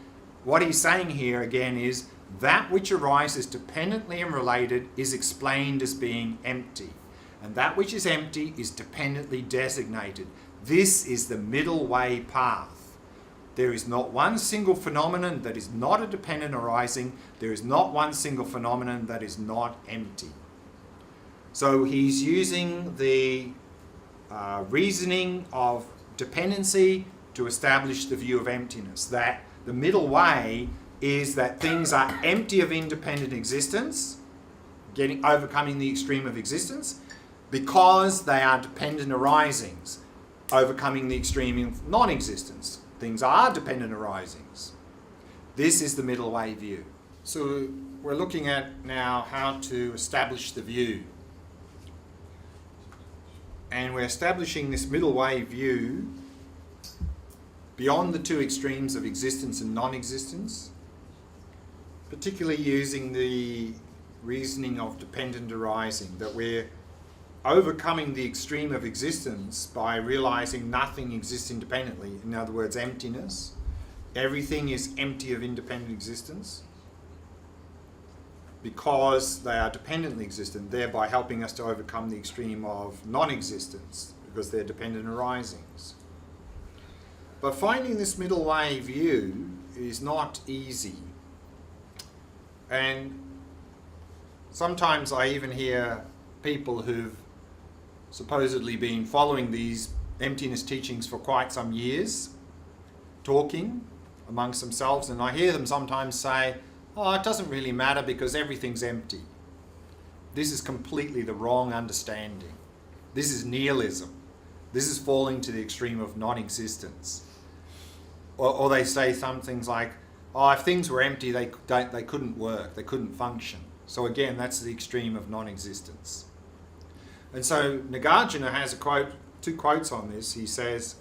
what he's saying here again is that which arises dependently and related is explained as being empty, and that which is empty is dependently designated. This is the middle way path. There is not one single phenomenon that is not a dependent arising. There is not one single phenomenon that is not empty. So he's using the reasoning of dependency to establish the view of emptiness, that the middle way is that things are empty of independent existence, overcoming the extreme of existence, because they are dependent arisings, overcoming the extreme of non-existence. Things are dependent arisings. This is the middle way view. So we're looking at now how to establish the view. And we're establishing this middle way view beyond the two extremes of existence and non-existence, particularly using the reasoning of dependent arising, that we're overcoming the extreme of existence by realizing nothing exists independently. In other words, emptiness. Everything is empty of independent existence because they are dependently existent, thereby helping us to overcome the extreme of non-existence because they're dependent arisings. But finding this middle way view is not easy. And sometimes I even hear people who've supposedly been following these emptiness teachings for quite some years, talking amongst themselves, and I hear them sometimes say, oh, it doesn't really matter because everything's empty. This is completely the wrong understanding. This is nihilism. This is falling to the extreme of non-existence. Or they say some things like, oh, if things were empty, they couldn't work, they couldn't function. So again, that's the extreme of non-existence. And so Nagarjuna has a quote, two quotes on this. He says,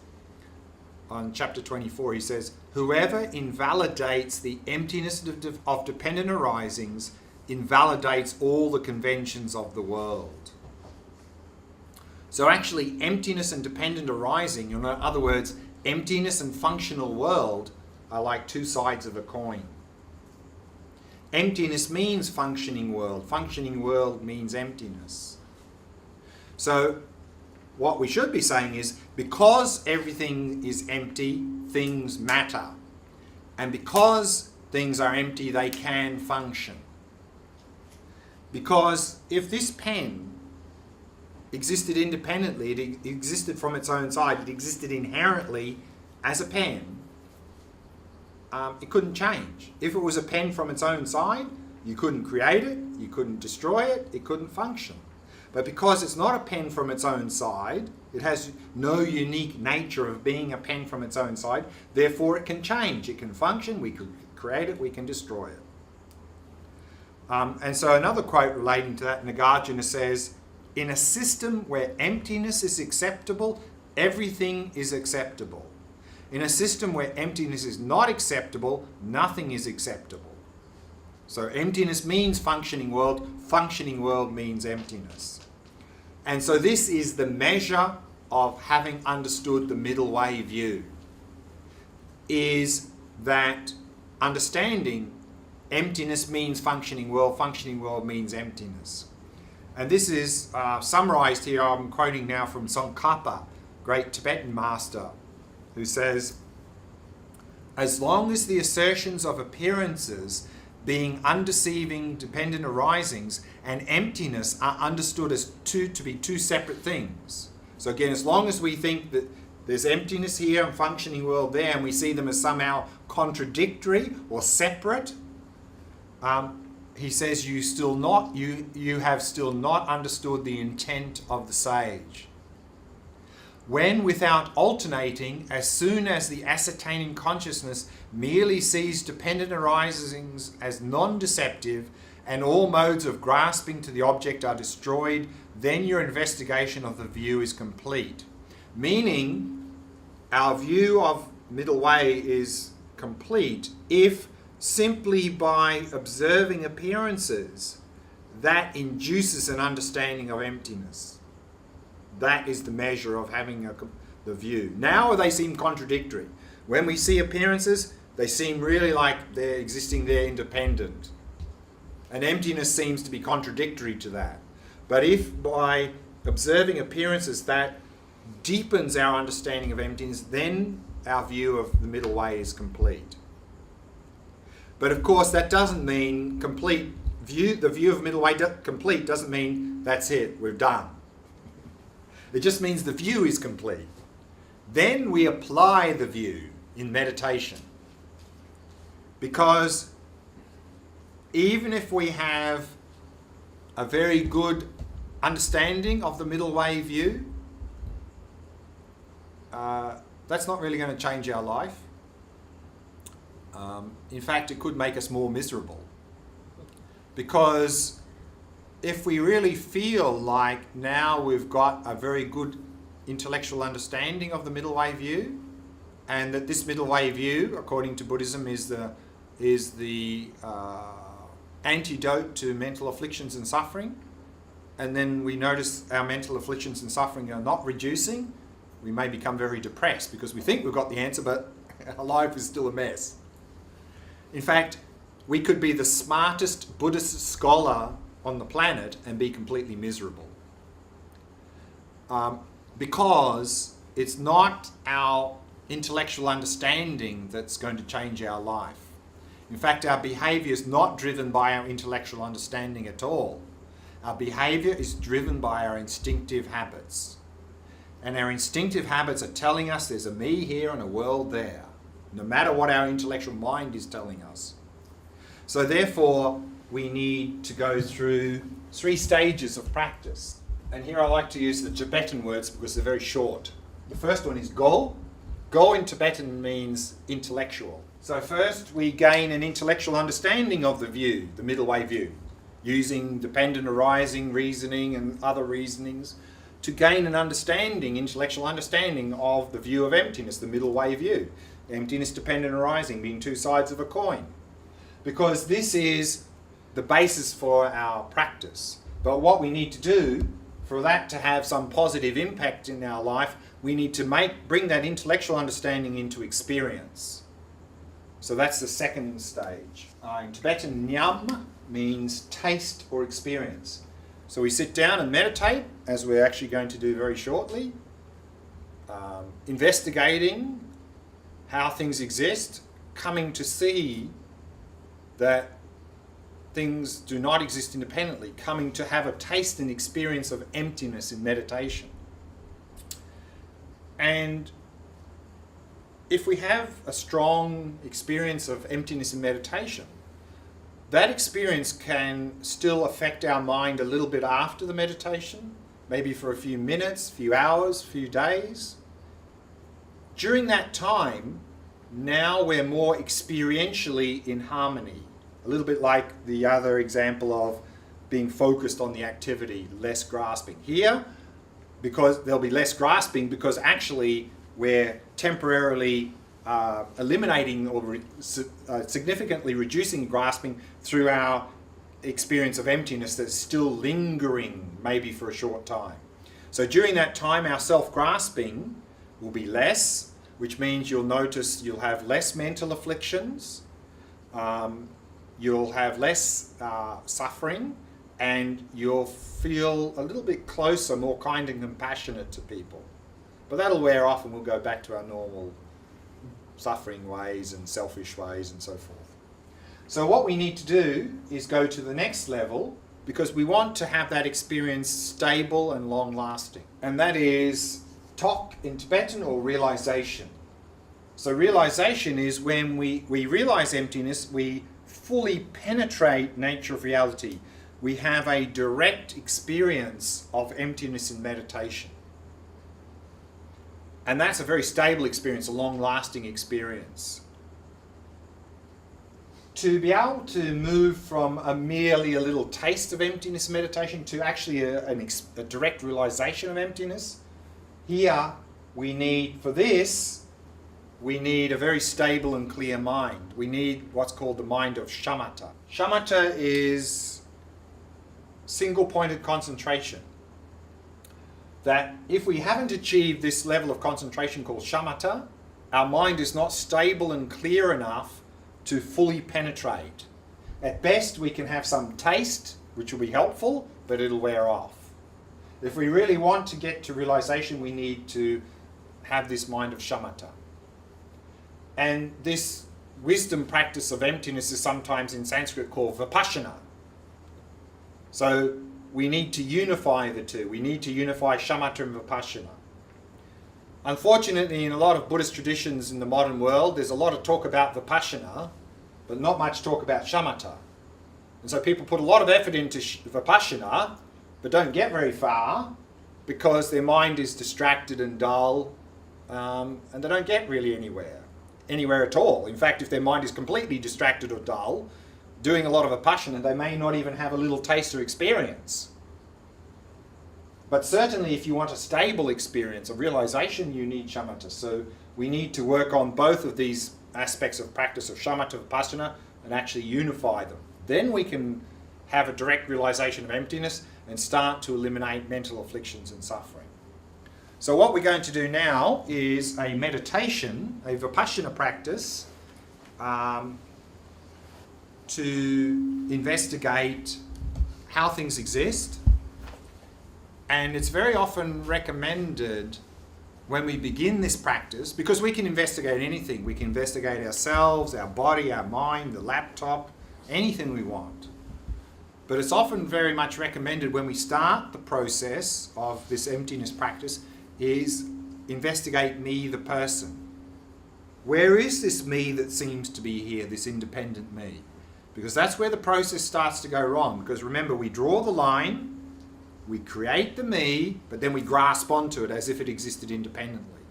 on chapter 24, he says, whoever invalidates the emptiness of dependent arisings invalidates all the conventions of the world. So actually, emptiness and dependent arising, in other words, emptiness and functional world, are like two sides of a coin. Emptiness means functioning world. Functioning world means emptiness. So what we should be saying is, because everything is empty, things matter. And because things are empty, they can function. Because if this pen existed independently, it existed from its own side, it existed inherently as a pen, it couldn't change. If it was a pen from its own side, you couldn't create it, you couldn't destroy it, it couldn't function. But because it's not a pen from its own side, it has no unique nature of being a pen from its own side, therefore it can change, it can function, we can create it, we can destroy it. And so another quote relating to that, Nagarjuna says, in a system where emptiness is acceptable, everything is acceptable. In a system where emptiness is not acceptable, nothing is acceptable. So emptiness means functioning world means emptiness. And so this is the measure of having understood the middle way view, is that understanding emptiness means functioning world means emptiness. And this is summarized here, I'm quoting now from Tsongkhapa, great Tibetan master, who says, as long as the assertions of appearances being undeceiving dependent arisings and emptiness are understood as to be two separate things. So again, as long as we think that there's emptiness here and functioning world there, and we see them as somehow contradictory or separate, he says you have still not understood the intent of the sage. When without alternating, as soon as the ascertaining consciousness merely sees dependent arisings as non-deceptive and all modes of grasping to the object are destroyed, then your investigation of the view is complete. Meaning, our view of middle way is complete if simply by observing appearances that induces an understanding of emptiness. That is the measure of having the view. Now they seem contradictory. When we see appearances, they seem really like they're existing there independent. And emptiness seems to be contradictory to that. But if by observing appearances that deepens our understanding of emptiness, then our view of the middle way is complete. But of course that doesn't mean complete view. The view of middle way complete doesn't mean that's it, we're done. It just means the view is complete. Then we apply the view in meditation. Because even if we have a very good understanding of the middle way view, that's not really going to change our life. In fact, it could make us more miserable. Because if we really feel like now we've got a very good intellectual understanding of the middle way view, and that this middle way view, according to Buddhism, is the antidote to mental afflictions and suffering, and then we notice our mental afflictions and suffering are not reducing, we may become very depressed because we think we've got the answer, but our life is still a mess. In fact, we could be the smartest Buddhist scholar on the planet and be completely miserable. Because it's not our intellectual understanding that's going to change our life. In fact, our behavior is not driven by our intellectual understanding at all. Our behavior is driven by our instinctive habits. And our instinctive habits are telling us there's a me here and a world there, no matter what our intellectual mind is telling us. So therefore, we need to go through 3 stages of practice. And here I like to use the Tibetan words because they're very short. The first one is go. Go in Tibetan means intellectual. So first we gain an intellectual understanding of the view, the middle way view, using dependent arising, reasoning and other reasonings to gain an understanding, intellectual understanding of the view of emptiness, the middle way view. Emptiness, dependent arising being 2 sides of a coin. Because this is the basis for our practice. But what we need to do for that to have some positive impact in our life, we need to bring that intellectual understanding into experience. So that's the second stage. In Tibetan, nyam means taste or experience. So we sit down and meditate, as we're actually going to do very shortly, investigating how things exist, coming to see that things do not exist independently, coming to have a taste and experience of emptiness in meditation. And if we have a strong experience of emptiness in meditation, that experience can still affect our mind a little bit after the meditation, maybe for a few minutes, few hours, few days. During that time, now we're more experientially in harmony. A little bit like the other example of being focused on the activity, less grasping. Here, because there'll be less grasping because actually we're temporarily eliminating or significantly reducing grasping through our experience of emptiness that's still lingering maybe for a short time. So during that time our self-grasping will be less, which means you'll notice you'll have less mental afflictions, you'll have less suffering, and you'll feel a little bit closer, more kind and compassionate to people. But that'll wear off and we'll go back to our normal suffering ways and selfish ways and so forth. So what we need to do is go to the next level, because we want to have that experience stable and long-lasting. And that is Tok in Tibetan, or realization. So realization is when we realize emptiness, we fully penetrate nature of reality. We have a direct experience of emptiness in meditation. And that's a very stable experience, a long-lasting experience. To be able to move from merely a little taste of emptiness meditation to actually a direct realization of emptiness, here we need a very stable and clear mind. We need what's called the mind of shamatha. Shamatha is single-pointed concentration. That if we haven't achieved this level of concentration called shamatha, our mind is not stable and clear enough to fully penetrate. At best, we can have some taste, which will be helpful, but it'll wear off. If we really want to get to realization, we need to have this mind of shamatha. And this wisdom practice of emptiness is sometimes in Sanskrit called vipassana. So we need to unify the two. We need to unify shamatha and vipassana. Unfortunately, in a lot of Buddhist traditions in the modern world, there's a lot of talk about vipassana, but not much talk about shamatha. And so people put a lot of effort into vipassana, but don't get very far because their mind is distracted and dull, and they don't get really anywhere at all. In fact, if their mind is completely distracted or dull, doing a lot of vipassana, they may not even have a little taste or experience. But certainly if you want a stable experience of realization, you need shamatha. So we need to work on both of these aspects of practice of shamatha vipassana and actually unify them. Then we can have a direct realization of emptiness and start to eliminate mental afflictions and suffering. So what we're going to do now is a meditation, a vipassana practice, to investigate how things exist. And it's very often recommended when we begin this practice, because we can investigate anything. We can investigate ourselves, our body, our mind, the laptop, anything we want. But it's often very much recommended when we start the process of this emptiness practice is investigate me, the person. Where is this me that seems to be here, this independent me? Because that's where the process starts to go wrong. Because remember, we draw the line, we create the me, but then we grasp onto it as if it existed independently.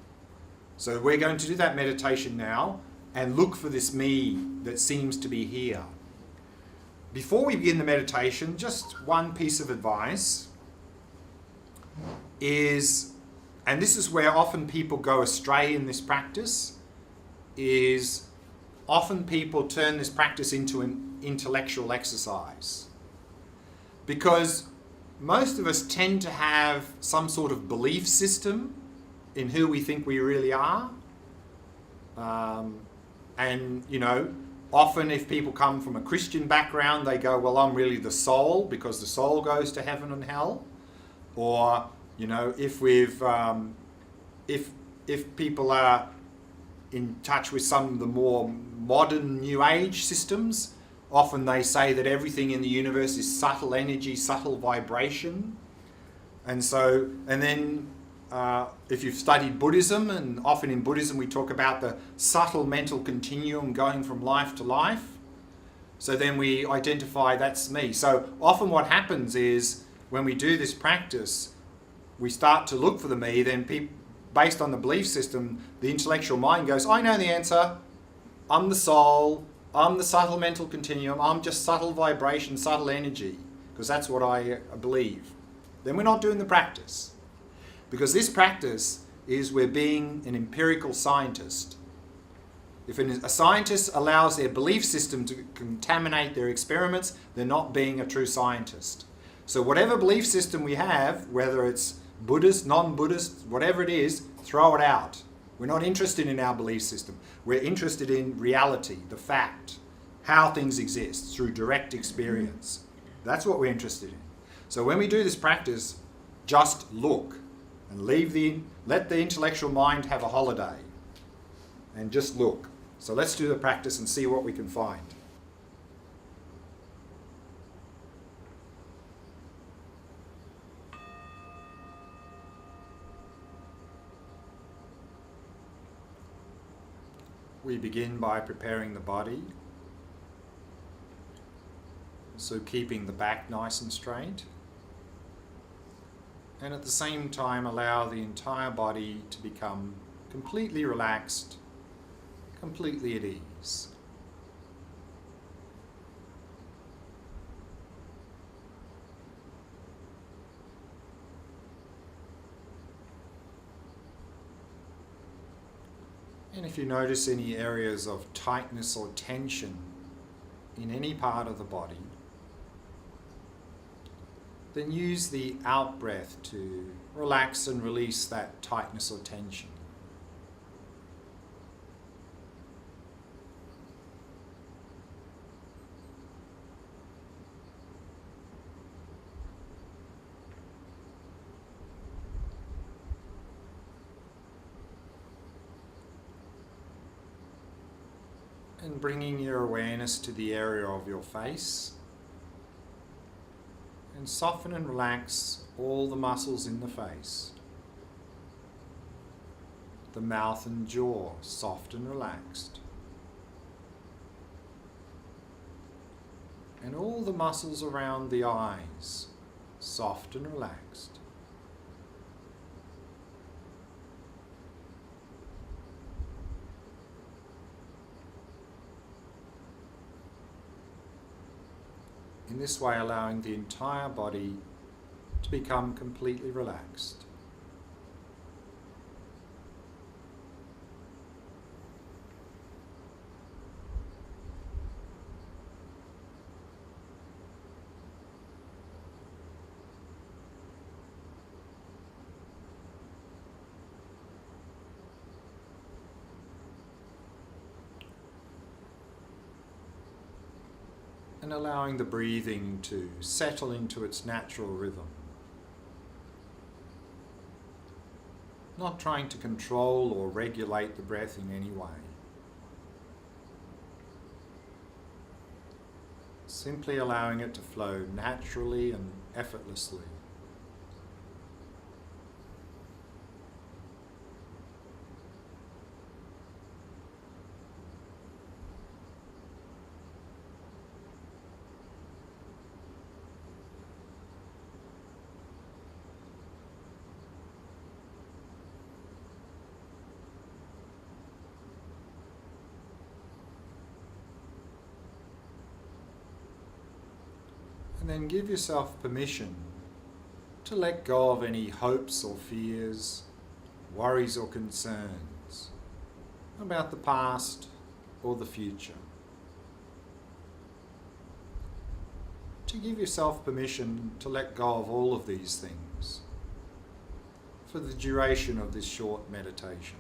So we're going to do that meditation now and look for this me that seems to be here. Before we begin the meditation, just one piece of advice is, and this is where often people go astray in this practice, is often people turn this practice into an intellectual exercise. Because most of us tend to have some sort of belief system in who we think we really are. And, you know, often if people come from a Christian background, they go, well, I'm really the soul because the soul goes to heaven and hell. Or, you know, if people are in touch with some of the more modern New Age systems, often they say that everything in the universe is subtle energy, subtle vibration. And so, and then if you've studied Buddhism, and often in Buddhism we talk about the subtle mental continuum going from life to life. So then we identify that's me. So often what happens is when we do this practice, we start to look for the me, then based on the belief system, the intellectual mind goes, I know the answer. I'm the soul. I'm the subtle mental continuum. I'm just subtle vibration, subtle energy, because that's what I believe. Then we're not doing the practice. Because this practice is we're being an empirical scientist. If a scientist allows their belief system to contaminate their experiments, they're not being a true scientist. So whatever belief system we have, whether it's Buddhist, non-Buddhist, whatever it is, throw it out. We're not interested in our belief system. We're interested in reality, the fact, how things exist through direct experience. That's what we're interested in. So when we do this practice, just look and let the intellectual mind have a holiday. and just look. So let's do the practice and see what we can find. We begin by preparing the body. So keeping the back nice and straight. And at the same time allow the entire body to become completely relaxed, completely at ease. And if you notice any areas of tightness or tension in any part of the body, then use the out breath to relax and release that tightness or tension. And bringing your awareness to the area of your face, and soften and relax all the muscles in the face. The mouth and jaw soft and relaxed. And all the muscles around the eyes soft and relaxed. In this way, allowing the entire body to become completely relaxed. And allowing the breathing to settle into its natural rhythm. Not trying to control or regulate the breath in any way. Simply allowing it to flow naturally and effortlessly. And then give yourself permission to let go of any hopes or fears, worries or concerns about the past or the future. To give yourself permission to let go of all of these things for the duration of this short meditation.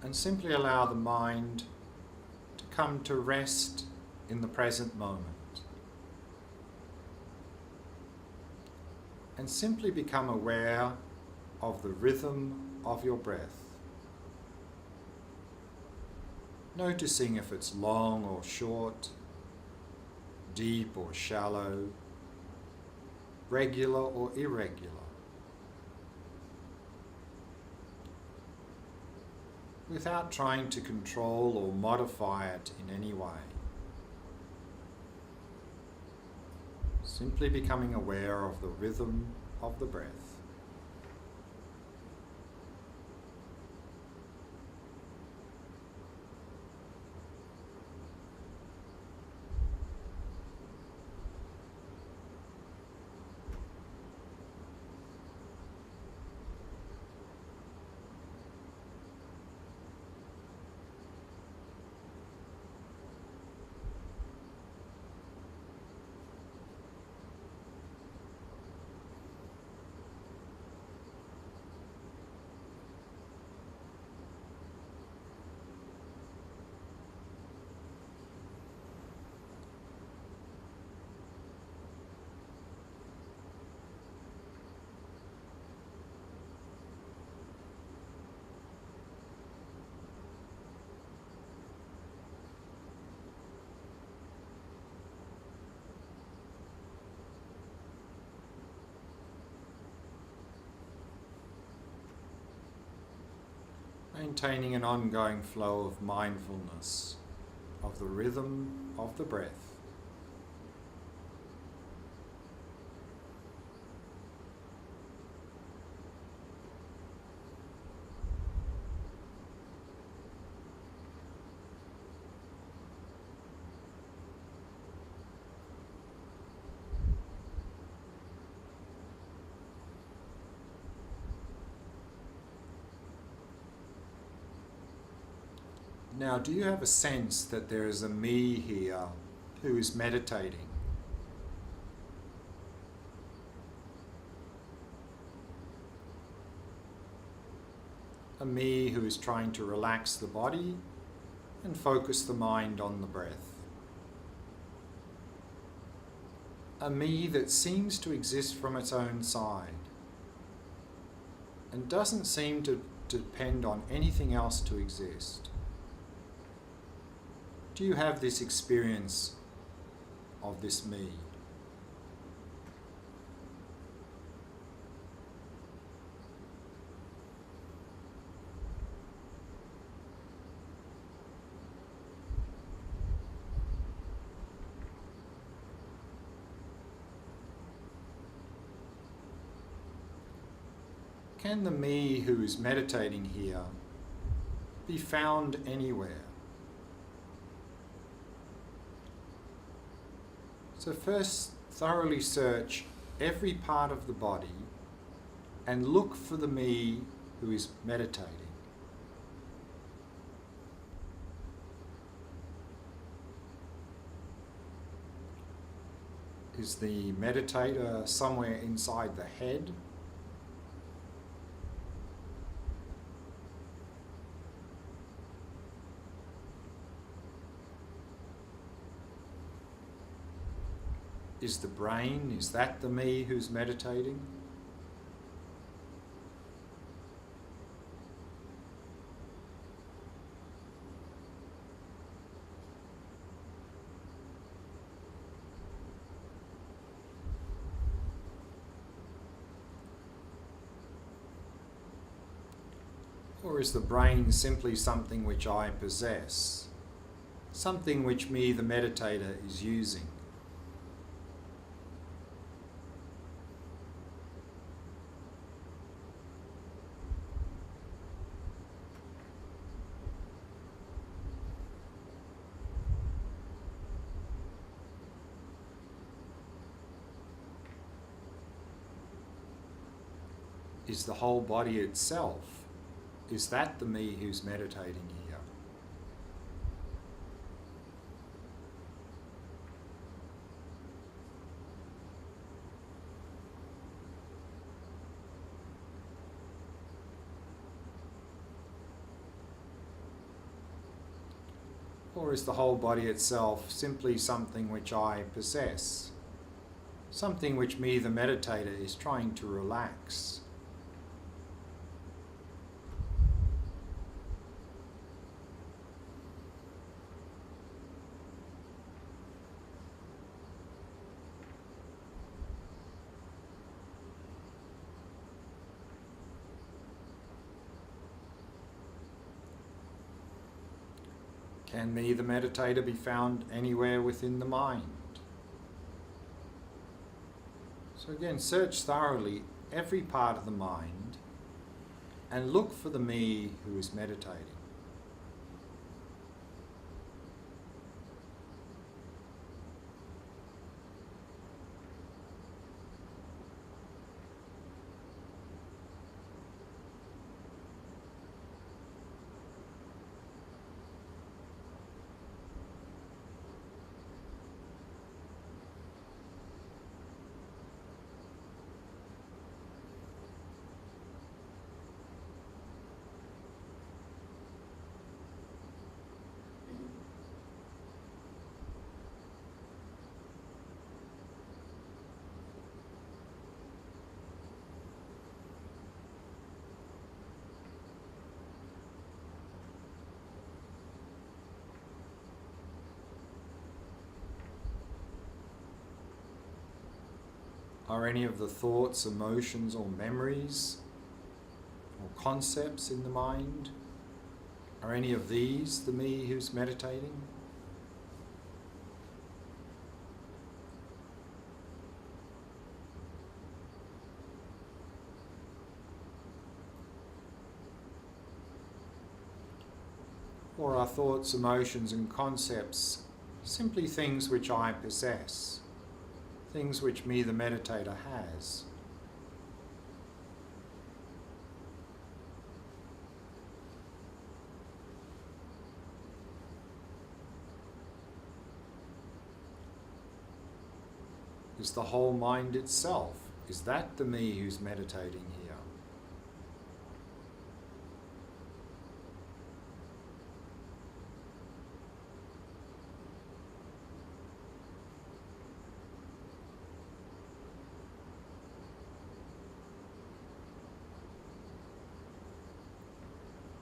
And simply allow the mind come to rest in the present moment. And simply become aware of the rhythm of your breath. Noticing if it's long or short, deep or shallow, regular or irregular. Without trying to control or modify it in any way. Simply becoming aware of the rhythm of the breath. maintaining an ongoing flow of mindfulness of the rhythm of the breath. Now, do you have a sense that there is a me here who is meditating? A me who is trying to relax the body and focus the mind on the breath. A me that seems to exist from its own side and doesn't seem to depend on anything else to exist. Do you have this experience of this me? Can the me who is meditating here be found anywhere? So first, thoroughly search every part of the body and look for the me who is meditating. Is the meditator somewhere inside the head? Is the brain, is that the me who's meditating? Or is the brain simply something which I possess? Something which me, the meditator, is using? Is the whole body itself, is that the me who's meditating here? Or is the whole body itself simply something which I possess? Something which me, the meditator, is trying to relax? Can me, the meditator, be found anywhere within the mind? So again, search thoroughly every part of the mind and look for the me who is meditating. Are any of the thoughts, emotions, or memories or concepts in the mind Are any of these the me who's meditating? Or are thoughts, emotions and concepts simply things which I possess, things which me the meditator has? Is the whole mind itself, is that the me who's meditating here?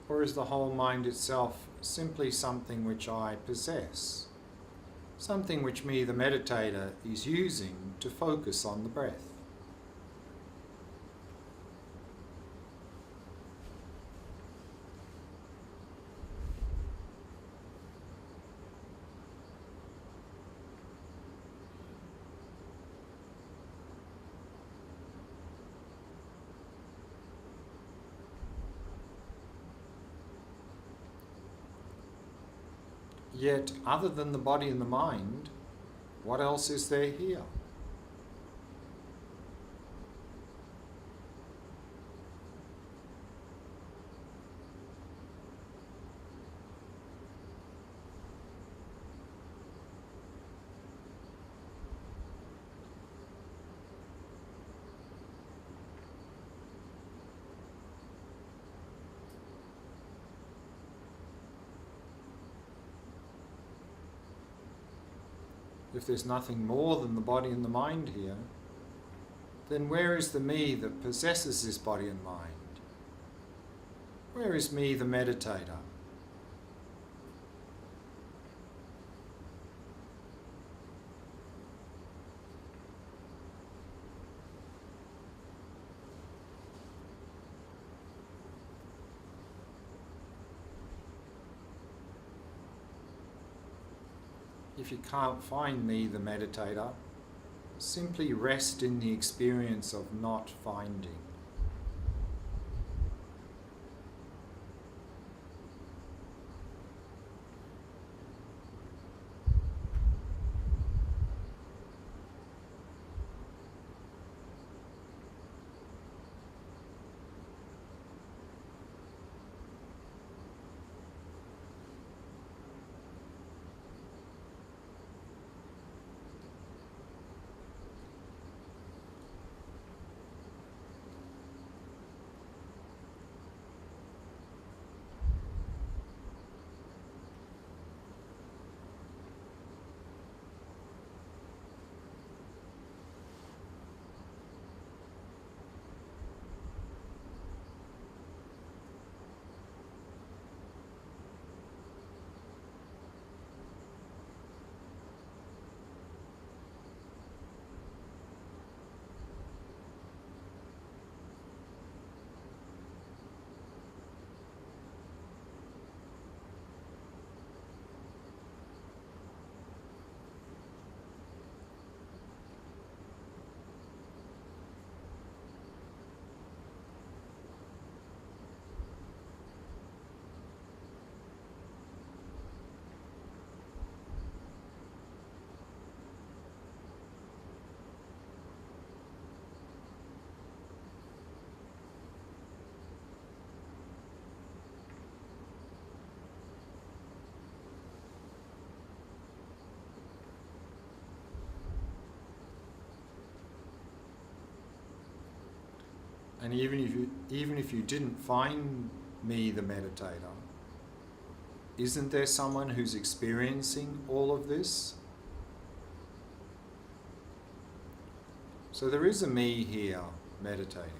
Or is the whole mind itself simply something which I possess? Something which me, the meditator, is using to focus on the breath? Yet, other than the body and the mind, what else is there here? If there's nothing more than the body and the mind here, then where is the me that possesses this body and mind? Where is me, the meditator? If you can't find me, the meditator, simply rest in the experience of not finding. And even if you didn't find me, the meditator, isn't there someone who's experiencing all of this? So there is a me here meditating.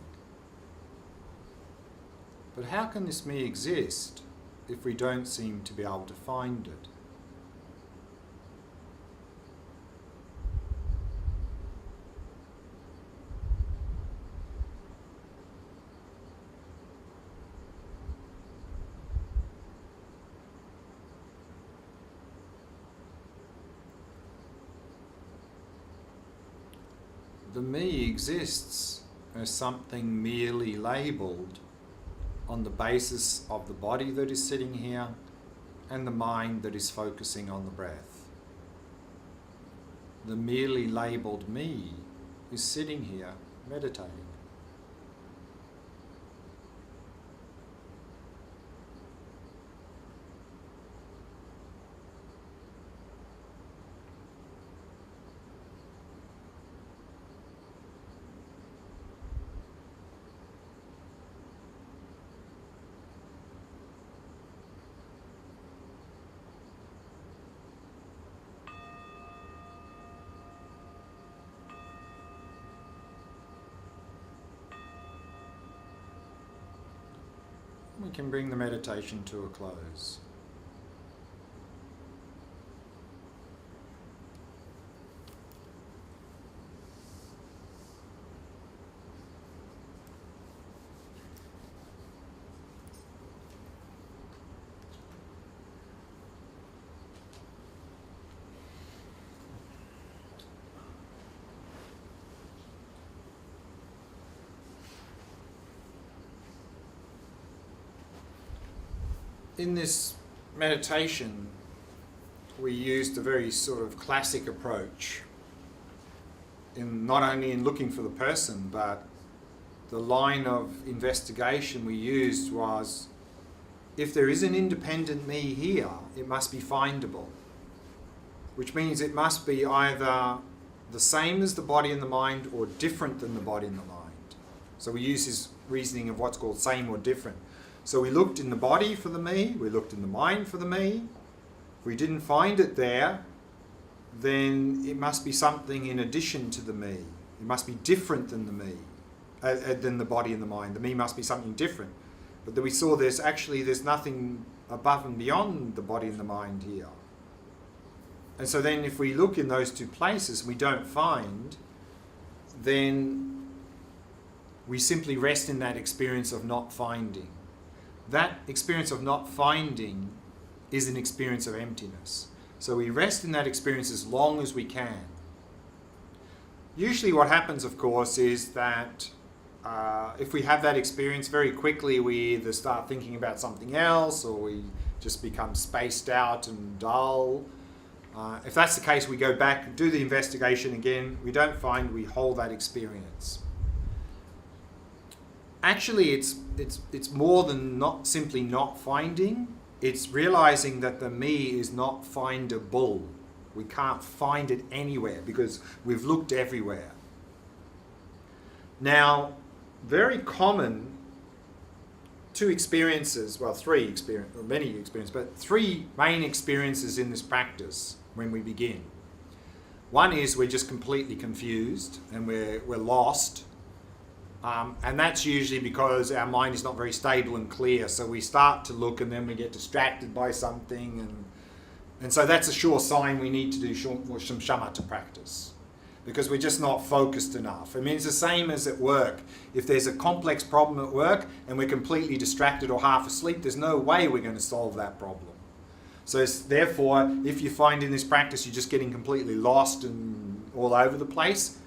But how can this me exist if we don't seem to be able to find it? the me exists as something merely labelled on the basis of the body that is sitting here and the mind that is focusing on the breath. The merely labelled me is sitting here meditating. We can bring the meditation to a close. In this meditation, we used a very sort of classic approach, in not only in looking for the person, but the line of investigation we used was, if there is an independent me here, it must be findable, which means it must be either the same as the body and the mind or different than the body and the mind. So we use this reasoning of what's called same or different. So we looked in the body for the me, we looked in the mind for the me. If we didn't find it there, then it must be something in addition to the me. It must be different than the me, than the body and the mind. The me must be something different. But then we saw there's nothing above and beyond the body and the mind here. And so then if we look in those two places and we don't find, then we simply rest in that experience of not finding. That experience of not finding is an experience of emptiness. So we rest in that experience as long as we can. Usually what happens, of course, is that if we have that experience, very quickly we either start thinking about something else or we just become spaced out and dull. If that's the case, we go back, do the investigation again. We don't find, we hold that experience. Actually, it's more than not simply not finding. It's realizing that the me is not findable. We can't find it anywhere because we've looked everywhere. Now, very common many experiences, but three main experiences in this practice when we begin. One is we're just completely confused and we're lost. And that's usually because our mind is not very stable and clear. So we start to look and then we get distracted by something. And so that's a sure sign we need to do some shamatha practice. Because we're just not focused enough. I mean, it's the same as at work. If there's a complex problem at work and we're completely distracted or half asleep, there's no way we're going to solve that problem. So therefore, if you find in this practice you're just getting completely lost and all over the place,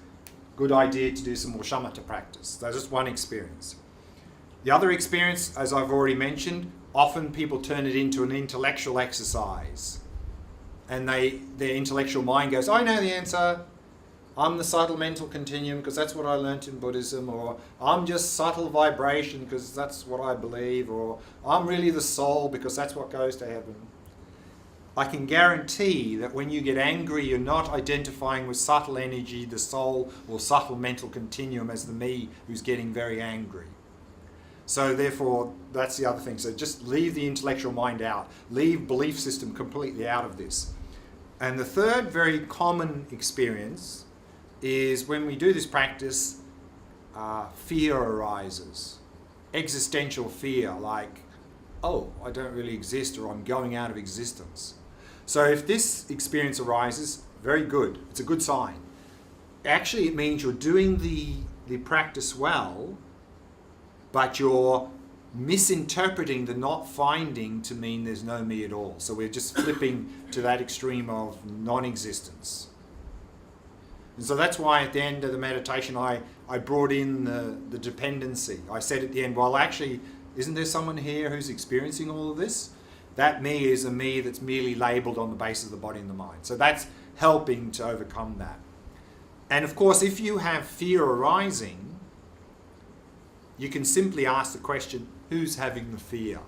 good idea to do some more shamatha practice. That's just one experience. The other experience, as I've already mentioned, often people turn it into an intellectual exercise. And their intellectual mind goes, I know the answer. I'm the subtle mental continuum because that's what I learnt in Buddhism. Or I'm just subtle vibration because that's what I believe. Or I'm really the soul because that's what goes to heaven. I can guarantee that when you get angry, you're not identifying with subtle energy, the soul, or subtle mental continuum as the me who's getting very angry. So therefore, that's the other thing. So just leave the intellectual mind out. Leave belief system completely out of this. And the third very common experience is when we do this practice, fear arises. Existential fear, like, oh, I don't really exist, or I'm going out of existence. So if this experience arises, very good. It's a good sign. Actually, it means you're doing the practice well, but you're misinterpreting the not finding to mean there's no me at all. So we're just flipping to that extreme of non-existence. And so that's why at the end of the meditation I brought in the dependency. I said at the end, well, actually, isn't there someone here who's experiencing all of this? That me is a me that's merely labelled on the basis of the body and the mind. So that's helping to overcome that. And of course, if you have fear arising, you can simply ask the question, who's having the fear?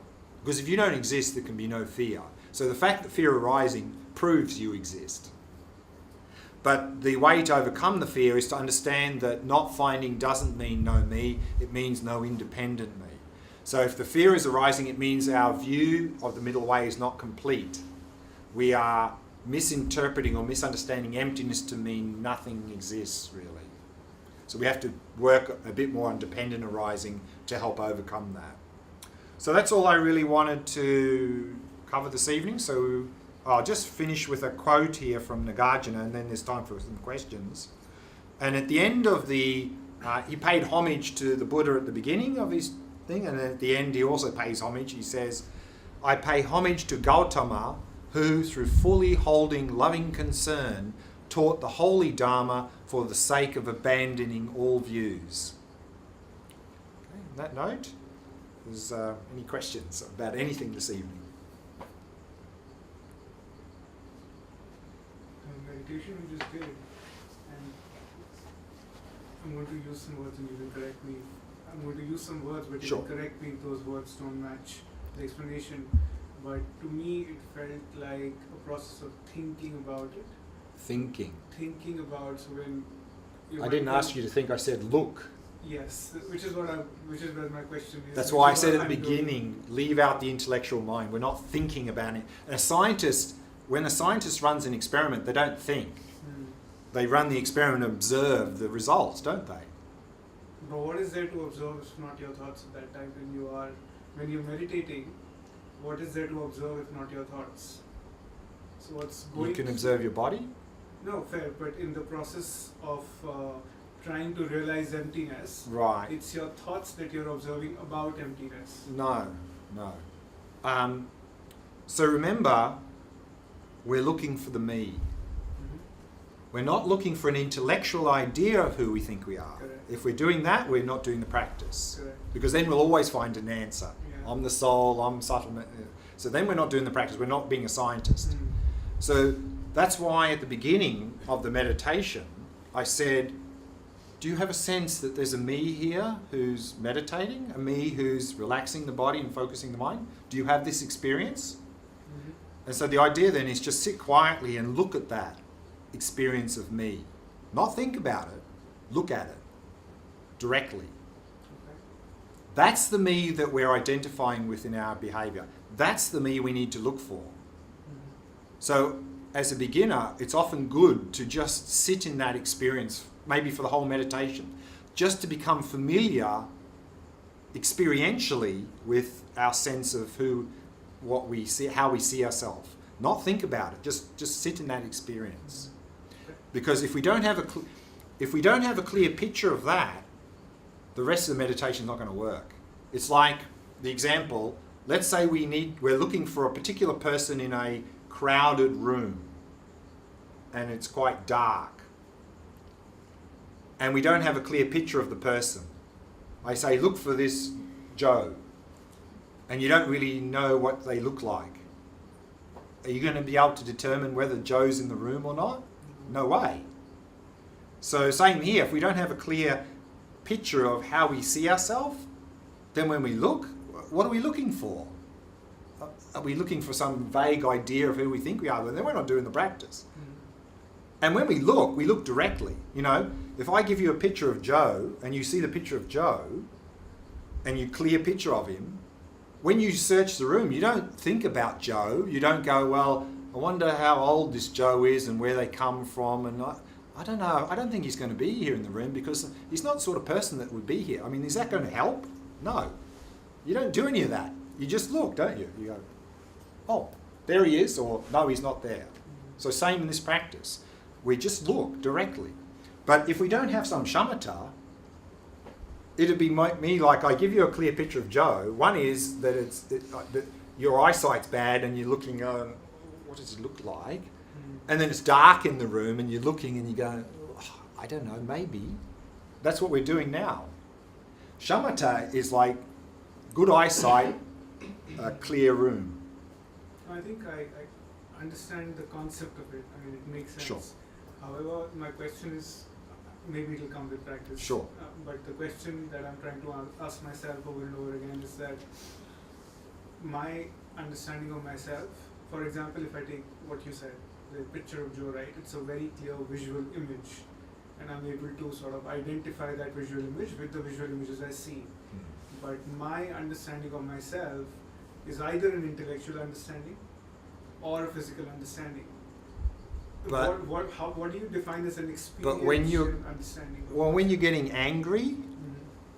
Because if you don't exist, there can be no fear. So the fact that fear arising proves you exist. But the way to overcome the fear is to understand that not finding doesn't mean no me, it means no independent me. So if the fear is arising, it means our view of the middle way is not complete. We are misinterpreting or misunderstanding emptiness to mean nothing exists, really. So we have to work a bit more on dependent arising to help overcome that. So that's all I really wanted to cover this evening. So I'll just finish with a quote here from Nagarjuna, and then there's time for some questions. And at the end of he paid homage to the Buddha at the beginning of his thing, and at the end he also pays homage. He says, I pay homage to Gautama, who through fully holding loving concern taught the holy Dharma for the sake of abandoning all views. Okay, on that note, is any questions about anything this evening? Meditation we just did, and I'm going to use some words and you can correct me. I'm going to use some words, but you Sure. can correct me if those words don't match the explanation. But to me, it felt like a process of thinking about it. Thinking. Thinking about, so when I didn't ask you to think, I said look. Yes, which is where my question is. That's why I said at the beginning, leave out the intellectual mind. We're not thinking about it. And when a scientist runs an experiment, they don't think. They run the experiment and observe the results, don't they? But what is there to observe if not your thoughts at that time when you're meditating? What is there to observe if not your thoughts? So what's going? You can observe your body. No, fair. But in the process of trying to realize emptiness, Right. it's your thoughts that you're observing about emptiness. No. So remember, we're looking for the me. We're not looking for an intellectual idea of who we think we are. Correct. If we're doing that, we're not doing the practice. Correct. Because then we'll always find an answer. Yeah. I'm the soul, I'm subtle. So then we're not doing the practice, we're not being a scientist. So that's why at the beginning of the meditation, I said, do you have a sense that there's a me here who's meditating, a me who's relaxing the body and focusing the mind? Do you have this experience? And so the idea then is just sit quietly and look at that experience of me. Not think about it, look at it directly. Okay. That's the me that we're identifying with in our behaviour. That's the me we need to look for. So as a beginner, it's often good to just sit in that experience, maybe for the whole meditation, just to become familiar experientially with our sense of what we see, how we see ourselves. Not think about it, just sit in that experience. Because if we don't have a clear picture of that, the rest of the meditation is not going to work. It's like the example, let's say we're looking for a particular person in a crowded room and it's quite dark and we don't have a clear picture of the person. I say, look for this Joe, and you don't really know what they look like. Are you going to be able to determine whether Joe's in the room or not? No way. So same here, if we don't have a clear picture of how we see ourselves, then when we look, what are we looking for? Are we looking for some vague idea of who we think we are? Then we're not doing the practice. And when we look directly. You know, if I give you a picture of Joe and you see the picture of Joe and you clear picture of him, when you search the room, you don't think about Joe. You don't go, well, I wonder how old this Joe is and where they come from. And I don't know. I don't think he's going to be here in the room because he's not the sort of person that would be here. I mean, is that going to help? No. You don't do any of that. You just look, don't you? You go, oh, there he is, or no, he's not there. So same in this practice. We just look directly. But if we don't have some shamatha, it'd be me like I give you a clear picture of Joe. One is that that your eyesight's bad and you're looking, what does it look like? And then it's dark in the room and you're looking and you go, oh, I don't know, maybe. That's what we're doing now. Shamatha is like good eyesight, a clear room. I think I understand the concept of it. I mean, it makes sense. Sure. However, my question is, maybe it'll come with practice. Sure. But the question that I'm trying to ask myself over and over again is that my understanding of myself, for example, if I take what you said, the picture of Joe, right? It's a very clear visual image, and I'm able to sort of identify that visual image with the visual images I see. But my understanding of myself is either an intellectual understanding or a physical understanding. But- What do you define as an But when experiential you- understanding? Well, when you're getting angry,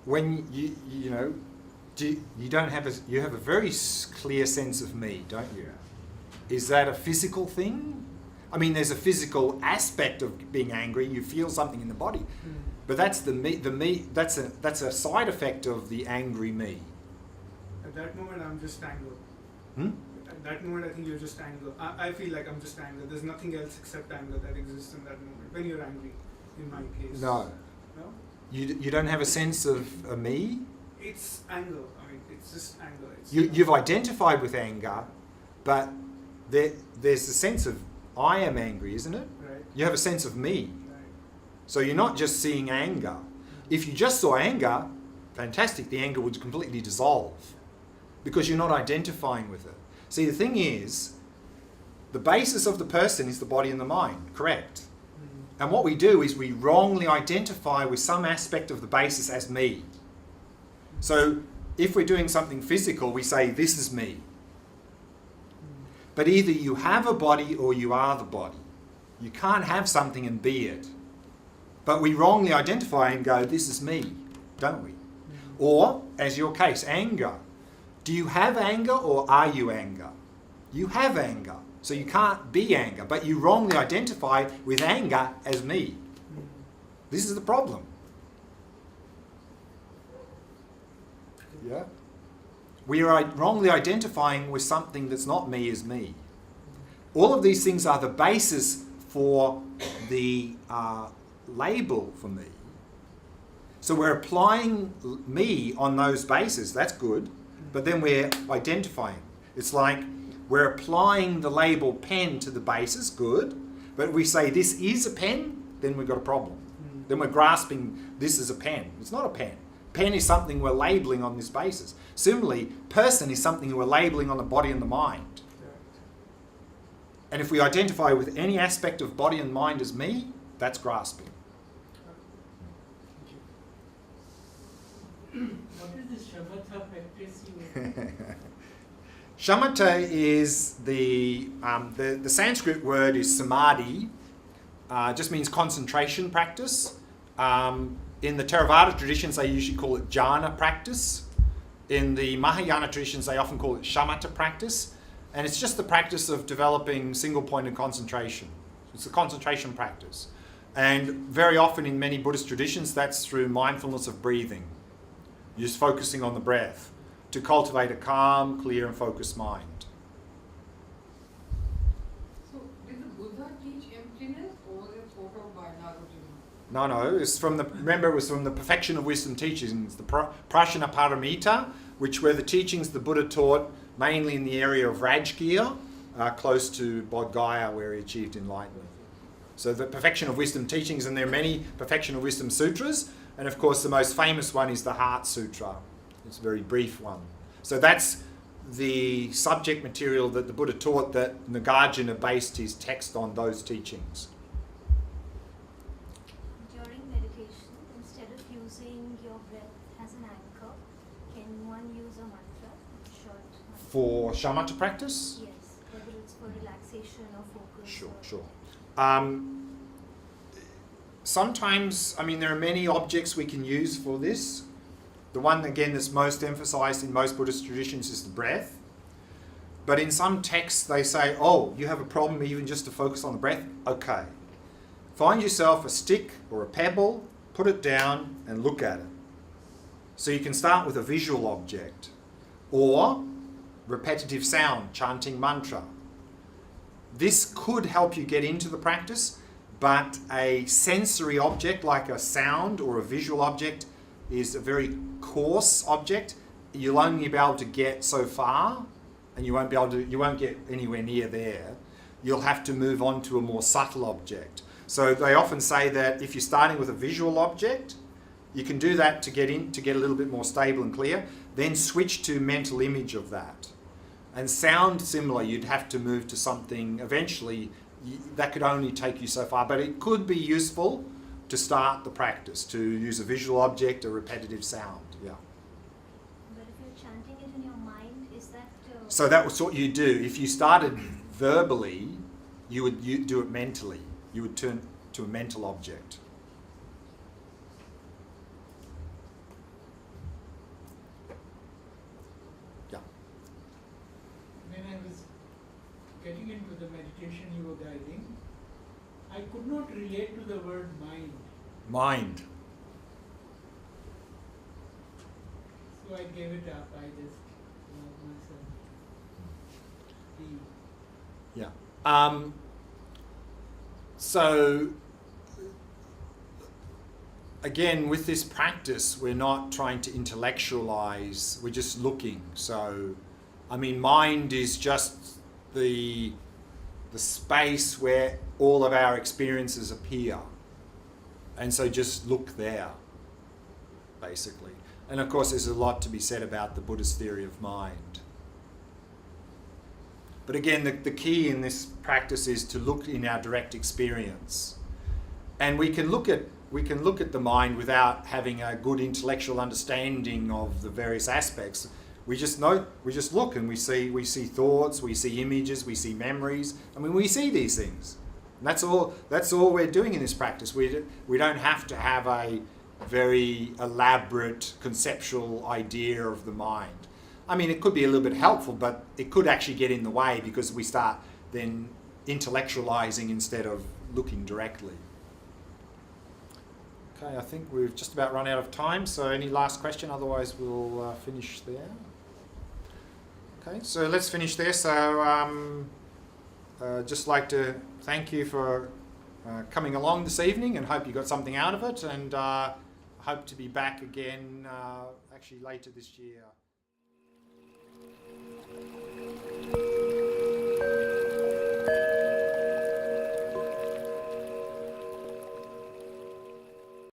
when you know, you don't have you have a very clear sense of me, don't you? Is that a physical thing? I mean, there's a physical aspect of being angry. You feel something in the body, but that's the me. The me. That's a side effect of the angry me. At that moment, I'm just anger. Hmm? At that moment, I think you're just anger. I feel like I'm just anger. There's nothing else except anger that exists in that moment. When you're angry, in my case. No. No? You don't have a sense of a me. It's anger. I mean, it's just anger. It's You've identified with anger, but there's a sense of I am angry, isn't it? Right. You have a sense of me. Right. So you're not just seeing anger. If you just saw anger, fantastic, the anger would completely dissolve because you're not identifying with it. See, the thing is, the basis of the person is the body and the mind, correct? And what we do is we wrongly identify with some aspect of the basis as me. So if we're doing something physical, we say, this is me. But either you have a body or you are the body. You can't have something and be it. But we wrongly identify and go, this is me, don't we? Or, as your case, anger. Do you have anger or are you anger? You have anger, so you can't be anger, but you wrongly identify with anger as me. This is the problem. Yeah? We are wrongly identifying with something that's not me as me. All of these things are the basis for the label for me. So we're applying me on those bases, that's good, but then we're identifying. It's like we're applying the label pen to the basis, good, but we say this is a pen, then we've got a problem. Then we're grasping this is a pen. It's not a pen. Pen is something we're labeling on this basis. Similarly, person is something we're labeling on the body and the mind. And if we identify with any aspect of body and mind as me, that's grasping. What is this shamatha practice you Shamatha is the Sanskrit word is samadhi, just means concentration practice. In the Theravada traditions, they usually call it jhana practice. In the Mahayana traditions, they often call it shamatha practice. And it's just the practice of developing single-pointed concentration. It's a concentration practice. And very often in many Buddhist traditions, that's through mindfulness of breathing. You're just focusing on the breath to cultivate a calm, clear, and focused mind. So, did the Buddha teach emptiness or was it sort of by Nagarjuna? No, it's from remember it was from the Perfection of Wisdom teachings, the Prashana Paramita, which were the teachings the Buddha taught mainly in the area of Rajgir, close to Bodh Gaya, where he achieved enlightenment. So the Perfection of Wisdom teachings, and there are many Perfection of Wisdom sutras, and of course the most famous one is the Heart Sutra. It's a very brief one. So that's the subject material that the Buddha taught, that Nagarjuna based his text on those teachings. During meditation, instead of using your breath as an anchor, can one use a mantra, short mantra? For shamatha practice? Yes, whether it's for relaxation or focus. Sure. Sometimes, there are many objects we can use for this. The one, again, that's most emphasized in most Buddhist traditions is the breath. But in some texts, they say, oh, you have a problem even just to focus on the breath? Okay. Find yourself a stick or a pebble, put it down, and look at it. So you can start with a visual object, or repetitive sound, chanting mantra. This could help you get into the practice, but a sensory object like a sound or a visual object is a very coarse object. You'll only be able to get so far, and you won't get anywhere near there. You'll have to move on to a more subtle object. So they often say that if you're starting with a visual object, you can do that to get a little bit more stable and clear, then switch to mental image of that. And sound, similar, you'd have to move to something eventually. That could only take you so far, but it could be useful to start the practice, to use a visual object, a repetitive sound. Yeah. But if you're chanting it in your mind, is that... So that was what you do. If you started verbally, you would do it mentally. You would turn to a mental object. Yeah. When I was getting into the meditation you were guiding, I could not relate to the word mind. Mind. So I gave it up. I just allowed myself to be. Yeah. So again, with this practice, we're not trying to intellectualize, we're just looking. So, I mean, mind is just the space where all of our experiences appear. And so just look there, basically. And of course, there's a lot to be said about the Buddhist theory of mind. But again, the key in this practice is to look in our direct experience. And we can look at the mind without having a good intellectual understanding of the various aspects. We just look and we see thoughts, we see images, we see memories. I mean, we see these things. And that's all we're doing in this practice. We don't have to have a very elaborate conceptual idea of the mind. I mean, it could be a little bit helpful, but it could actually get in the way because we start then intellectualizing instead of looking directly. Okay, I think we've just about run out of time, so any last question? Otherwise, we'll finish there. Okay, so let's finish there. So just like to thank you for coming along this evening and hope you got something out of it, and hope to be back again actually later this year.